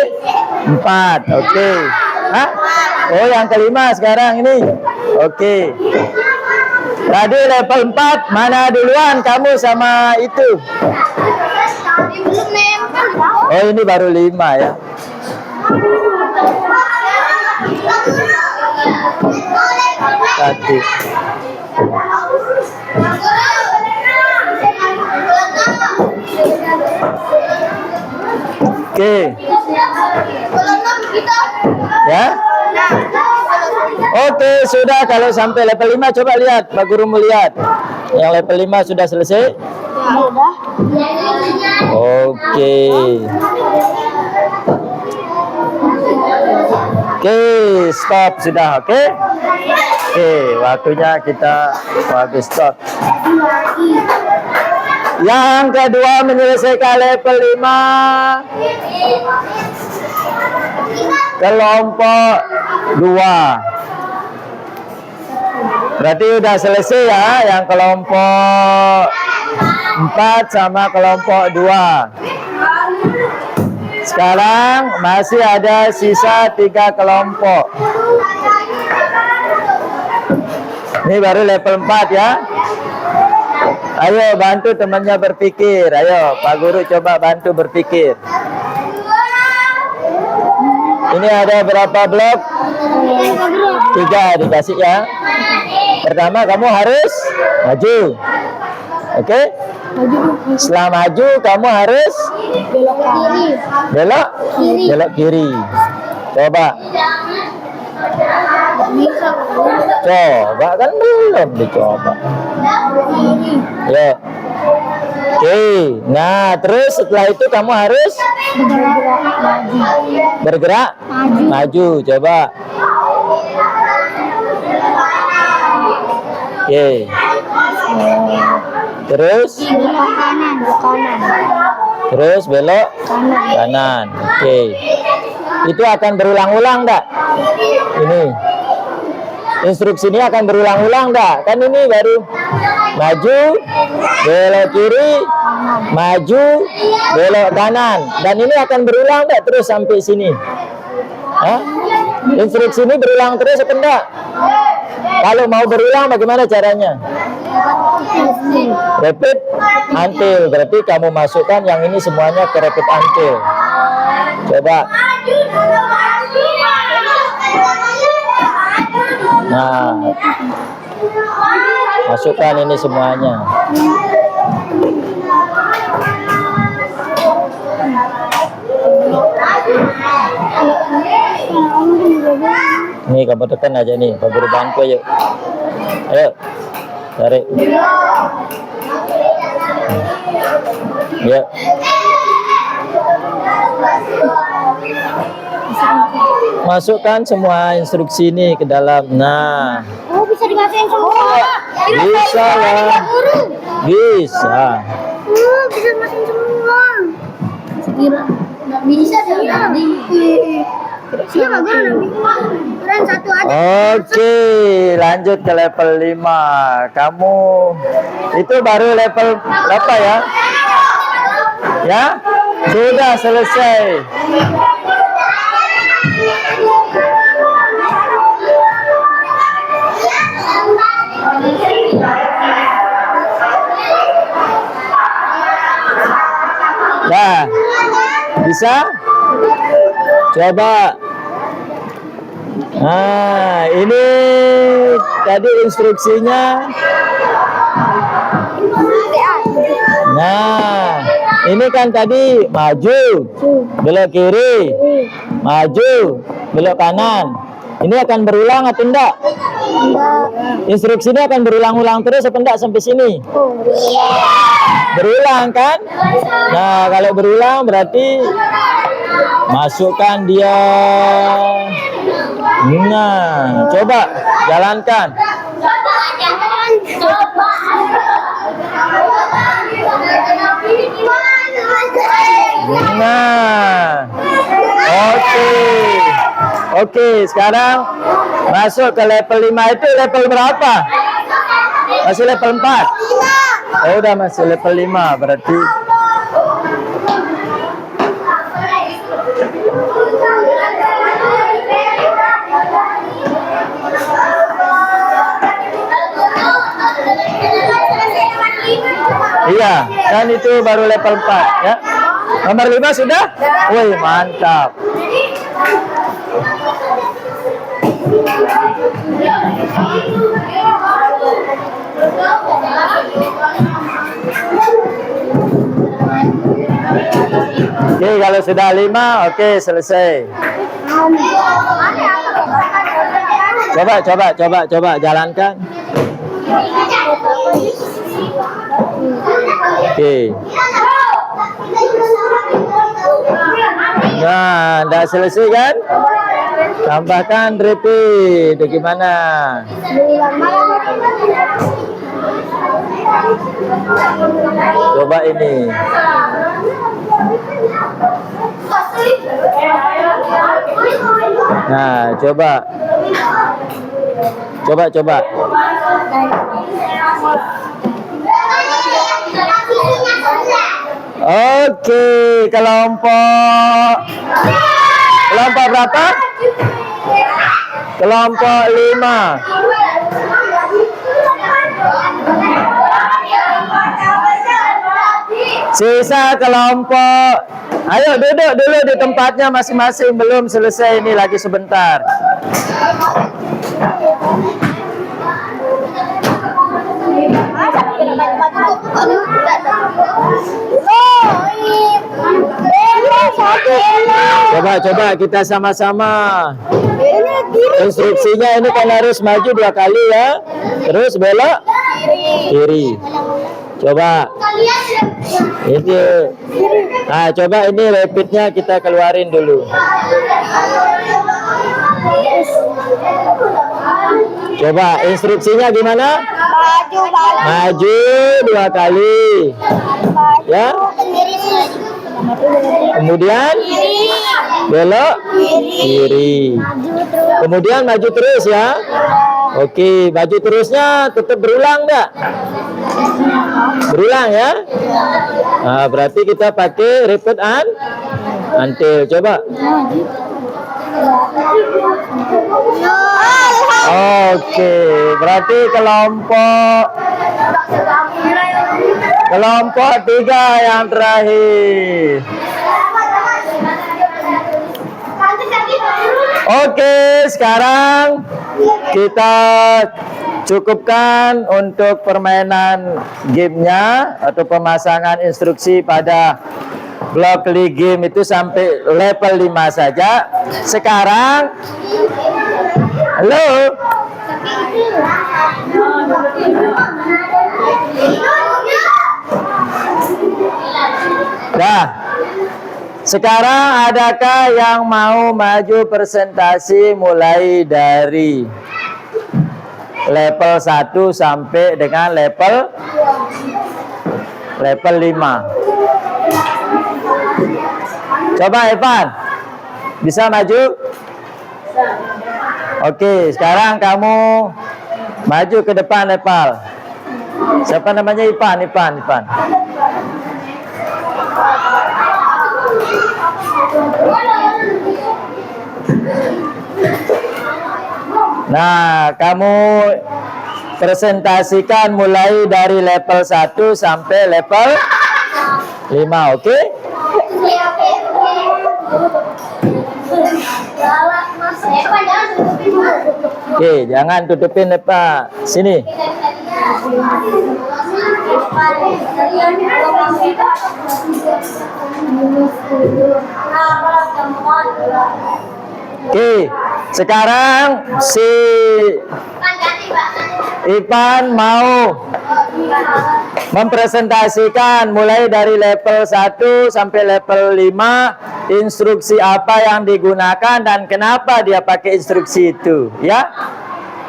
4, oke. Hah? Oh, yang kelima sekarang ini. Oke. Tadi level 4, mana duluan kamu sama itu? Oh, ini baru 5 ya. Tadi. Oke. Ya? Oke, sudah. Kalau sampai level 5 coba lihat, Pak Guru melihat. Yang level 5 sudah selesai? Oke. Oke, stop sudah, oke? Oke, waktunya kita habis stop. Yang kedua menyelesaikan level 5. Kelompok 2. Berarti udah selesai ya yang kelompok 4 sama kelompok 2. Sekarang masih ada sisa 3 kelompok. Ini baru level 4 ya. Ayo bantu temannya berpikir. Ayo Pak Guru coba bantu berpikir. Ini ada berapa blok? 3 dikasih ya. Pertama kamu harus maju. Oke? Setelah maju kamu harus belok kiri. Coba. Coba kan belum dicoba. Ya. Oke. Nah, terus setelah itu kamu harus bergerak maju. Coba. Oke. Terus Belok kanan, kanan. terus belok Kanan. kanan. Oke. Itu akan berulang-ulang enggak? Ini. Instruksi ini akan berulang-ulang enggak? Kan ini baru maju, belok kiri, maju, belok kanan. Dan ini akan berulang enggak terus sampai sini? Hah? Instruksi ini berulang terus atau enggak? Kalau mau berulang bagaimana caranya? Repeat until. Berarti kamu masukkan yang ini semuanya ke repeat until. Coba. Nah, masukkan ini semuanya. Nih kamu tekan aja nih, kamu bantu ayo. Ayo, tarik. Ya. Masukkan semua instruksi ini ke dalam. Nah, Oh, bisa dimasukin semua. bisa lah. Bisa. Oh, bisa dimasukin semua. Sekira nggak bisa tadi. Iya, nggak keren satu aja. Oke, lanjut ke level 5. Kamu itu baru level berapa ya? Ya? Sudah selesai. Nah, bisa? Coba. Nah, ini tadi instruksinya. Nah, ini kan tadi maju, belok kiri, maju, belok kanan. Ini akan berulang atau enggak? Instruksi ini akan berulang-ulang terus atau enggak sampai sini? Berulang kan? Nah, kalau berulang berarti masukkan dia. Nah, coba jalankan. Nah, oke. Oke, sekarang masuk ke level 5 itu level berapa? Masih level 4? Oh, udah masih level 5 berarti. Iya, kan itu baru level 4 ya. Nomor 5 sudah? Wih, mantap. Oke, kalau sudah 5, oke, selesai. Coba jalankan. Oke. Nah, tidak selesai kan? Tambahkan repeat. Gimana? Coba ini. Nah, coba. Oke, kelompok berapa? Kelompok 5. Sisa kelompok. Ayo duduk dulu di tempatnya masing-masing, belum selesai ini, lagi sebentar. Coba kita sama-sama. Instruksinya ini kan harus maju 2 kali ya. Terus belok kiri. Coba. Ini. Nah, coba ini repeatnya kita keluarin dulu. Coba instruksinya gimana? Maju balik. Maju 2 kali. Ya. Kemudian belok kiri. Kemudian maju terus ya. Oke, maju terusnya tetap berulang enggak? Berulang ya. Nah, berarti kita pakai repeat until. Coba. Oke, berarti kelompok 3 yang terakhir. Oke, sekarang kita cukupkan untuk permainan gamenya atau pemasangan instruksi pada blok League game itu sampai level 5 saja. Sekarang, halo. Nah, sekarang adakah yang mau maju presentasi mulai dari level 1 sampai dengan level 5? Coba Evan, bisa maju? Oke, sekarang kamu maju ke depan Nepal. Siapa namanya? Ipan. Nah, kamu presentasikan mulai dari level 1 sampai level 5, oke? Oke, jangan tutupin Pak. Sini. Oke, sekarang si Ipan mau mempresentasikan mulai dari level 1 sampai level 5 instruksi apa yang digunakan dan kenapa dia pakai instruksi itu, ya.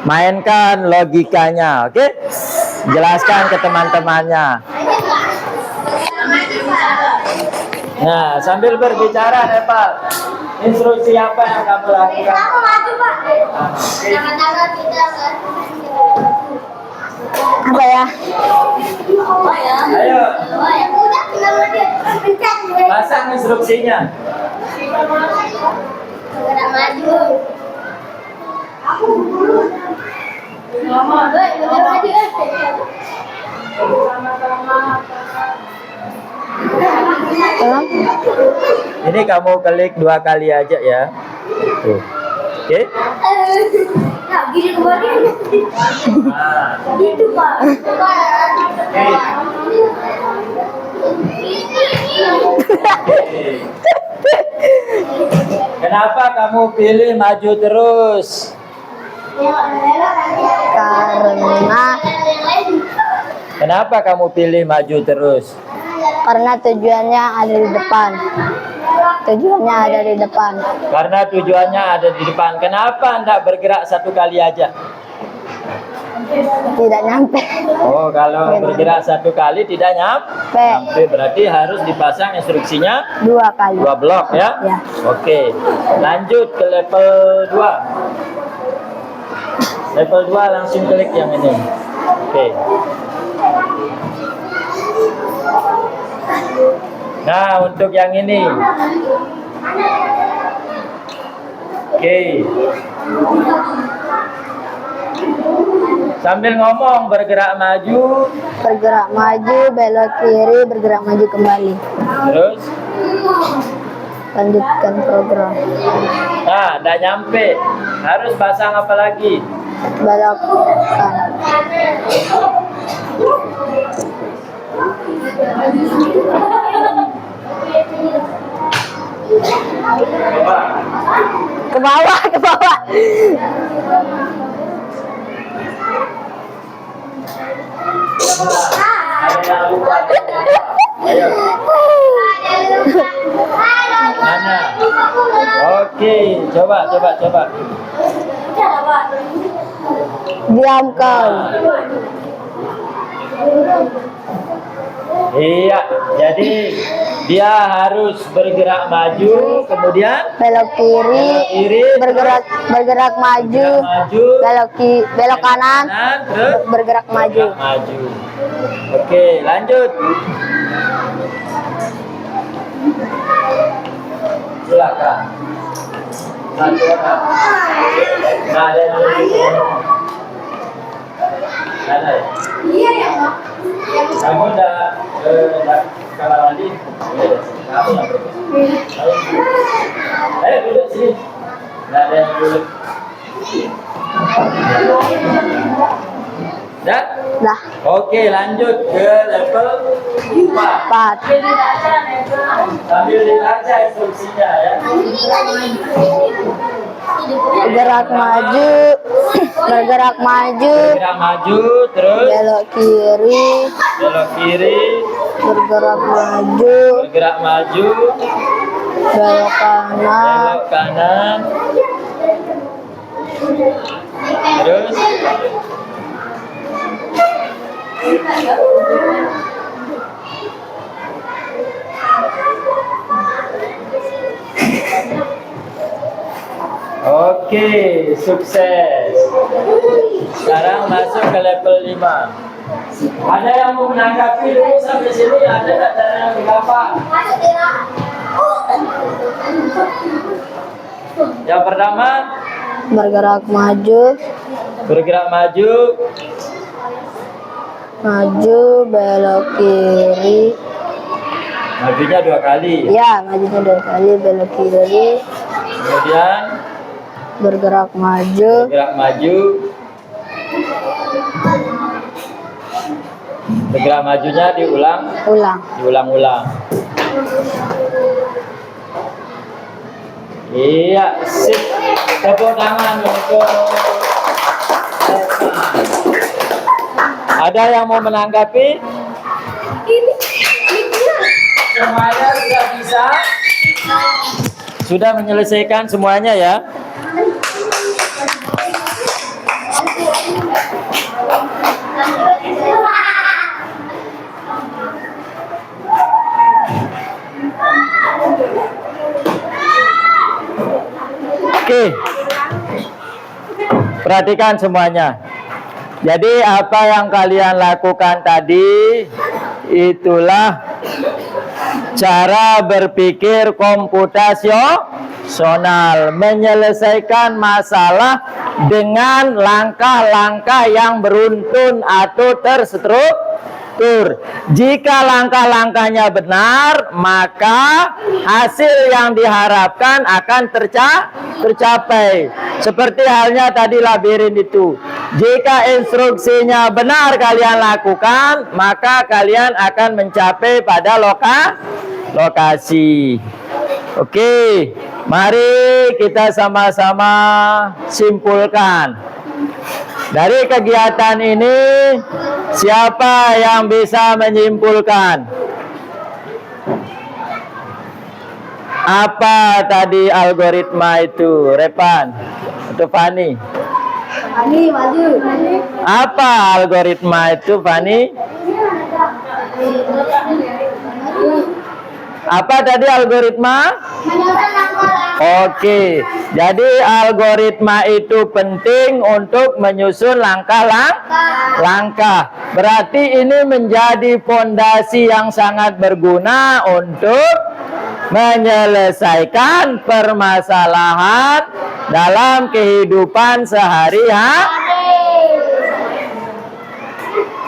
Mainkan logikanya, oke? Jelaskan ke teman-temannya. Nah, sambil berbicara Nepal, instruksi apa yang kamu lakukan? Aku maju, Pak. Jangan-jangan kita Apa ya? Ayo, udah tinggal lagi pencet. pasang instruksinya. Udah maju. Mama, udah maju. Ini kamu klik 2 kali aja ya. Tuh. Oke? Nah, gini kembali. Nah, Gitu, Pak. oke. Kenapa kamu pilih maju terus? Kenapa kamu pilih maju terus? Karena tujuannya ada di depan. Karena tujuannya ada di depan. Kenapa Anda bergerak 1 kali aja? Tidak nyampe. Oh, kalau bergerak 1 kali tidak nyampe, berarti harus dipasang instruksinya 2 kali. 2 blok ya? Ya. Oke, lanjut ke level 2. Level 2 langsung klik yang ini. Oke. Nah, untuk yang ini. Oke. Sambil ngomong, bergerak maju, Bergerak maju, belok kiri, bergerak maju kembali. terus. Lanjutkan program. Nah, udah nyampe. Harus pasang apa lagi? Belok kanan. Coba. Ke bawah. Ada yang lupa. Ayo. Mana? Oke, coba. Diam kau. Iya, jadi dia harus bergerak maju, kemudian Belok kiri. kiri, Bergerak maju. maju, Belok kanan. terus Bergerak maju. bergerak maju. Oke, lanjut. Silakan. Satu orang. Nah, ada yang lebih. Ada ya? Iya ya, Pak. Kamu udah kamar mandi? Kamu yang berikut. Ayo duduk sini. Nggak ada yang duduk. Dah? Dah. Oke, lanjut ke level 4. 4. Sambil dibaca instruksinya ya. Bergerak maju. Bergerak maju. Bergerak maju, terus Belok kiri. belok kiri, Bergerak maju. bergerak maju, Belok kanan. belok kanan, terus oke, sukses. Sekarang masuk ke level 5. Ada yang mau menanggapi dulu sampai sini? Ada yang berapa? Yang pertama, Bergerak maju. bergerak maju, Maju. Belok kiri. majunya 2 kali. Ya, majunya 2 kali. Belok kiri. Kemudian Bergerak maju. bergerak maju, bergerak majunya Ulang. diulang-ulang. Iya, sip. Tepuk tangan untuk ada yang mau menanggapi? Semuanya sudah bisa? Sudah menyelesaikan semuanya ya? Oke. Perhatikan semuanya. Jadi apa yang kalian lakukan tadi itulah cara berpikir komputasional, menyelesaikan masalah dengan langkah-langkah yang beruntun atau terstruktur. Jika langkah-langkahnya benar, maka hasil yang diharapkan akan tercapai. Seperti halnya tadi labirin itu. Jika instruksinya benar kalian lakukan, maka kalian akan mencapai pada lokasi. Oke, mari kita sama-sama simpulkan. Dari kegiatan ini, siapa yang bisa menyimpulkan? Apa tadi algoritma itu, Repan atau Fani? Ani maju. Apa algoritma itu, Fani? Apa tadi algoritma? Oke, jadi algoritma itu penting untuk menyusun langkah-langkah. Berarti ini menjadi fondasi yang sangat berguna untuk menyelesaikan permasalahan dalam kehidupan sehari-hari.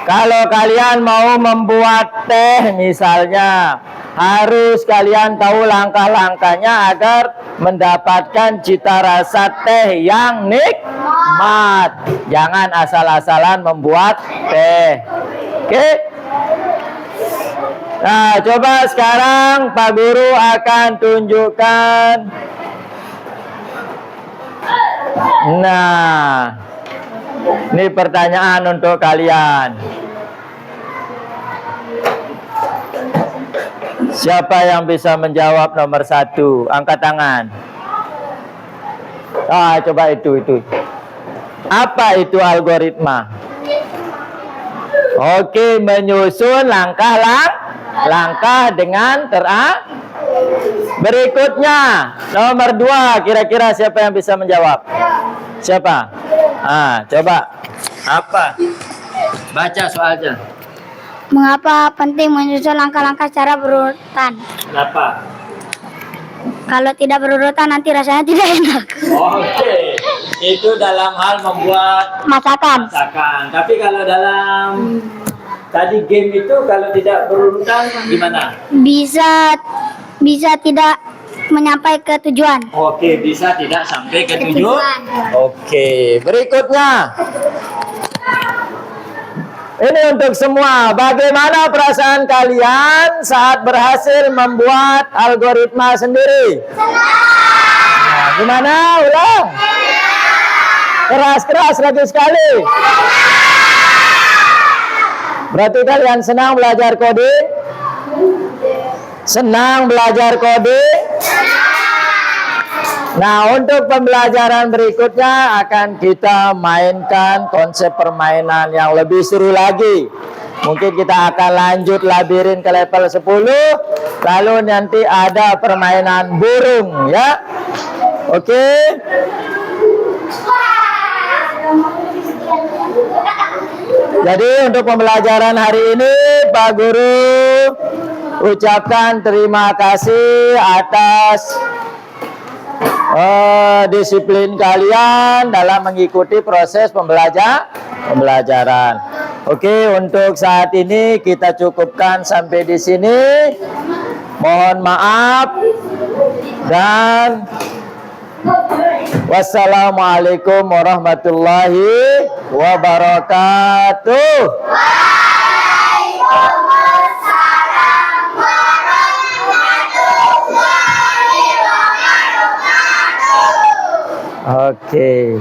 Kalau kalian mau membuat teh misalnya, harus kalian tahu langkah-langkahnya agar mendapatkan cita rasa teh yang nikmat. Jangan asal-asalan membuat teh. Oke? Nah, coba sekarang Pak Guru akan tunjukkan. Nah, ini pertanyaan untuk kalian. Siapa yang bisa menjawab nomor 1? Angkat tangan. Ah, coba itu. Apa itu algoritma? Oke, menyusun langkah dengan berikutnya. Nomor 2, kira-kira siapa yang bisa menjawab? Siapa? Coba. Apa? Baca soalnya. Mengapa penting menyusun langkah-langkah secara berurutan? Kenapa? Kalau tidak berurutan nanti rasanya tidak enak. Oke, itu dalam hal membuat Masakan. Tapi kalau dalam tadi game itu kalau tidak berurutan gimana? Bisa tidak menyampai ke tujuan. Oke, bisa tidak sampai ke tujuan. Oke, berikutnya. Ini untuk semua. Bagaimana perasaan kalian saat berhasil membuat algoritma sendiri? Nah, gimana? Ulang. Keras lagi sekali. Berarti kalian senang belajar coding? Senang belajar coding? Nah, untuk pembelajaran berikutnya akan kita mainkan konsep permainan yang lebih seru lagi. Mungkin kita akan lanjut labirin ke level 10. Lalu nanti ada permainan burung, ya. Oke. Jadi untuk pembelajaran hari ini, Pak Guru ucapkan terima kasih atas disiplin kalian dalam mengikuti proses pembelajaran. Oke, untuk saat ini kita cukupkan sampai di sini. Mohon maaf dan wassalamualaikum warahmatullahi wabarakatuh. Oke.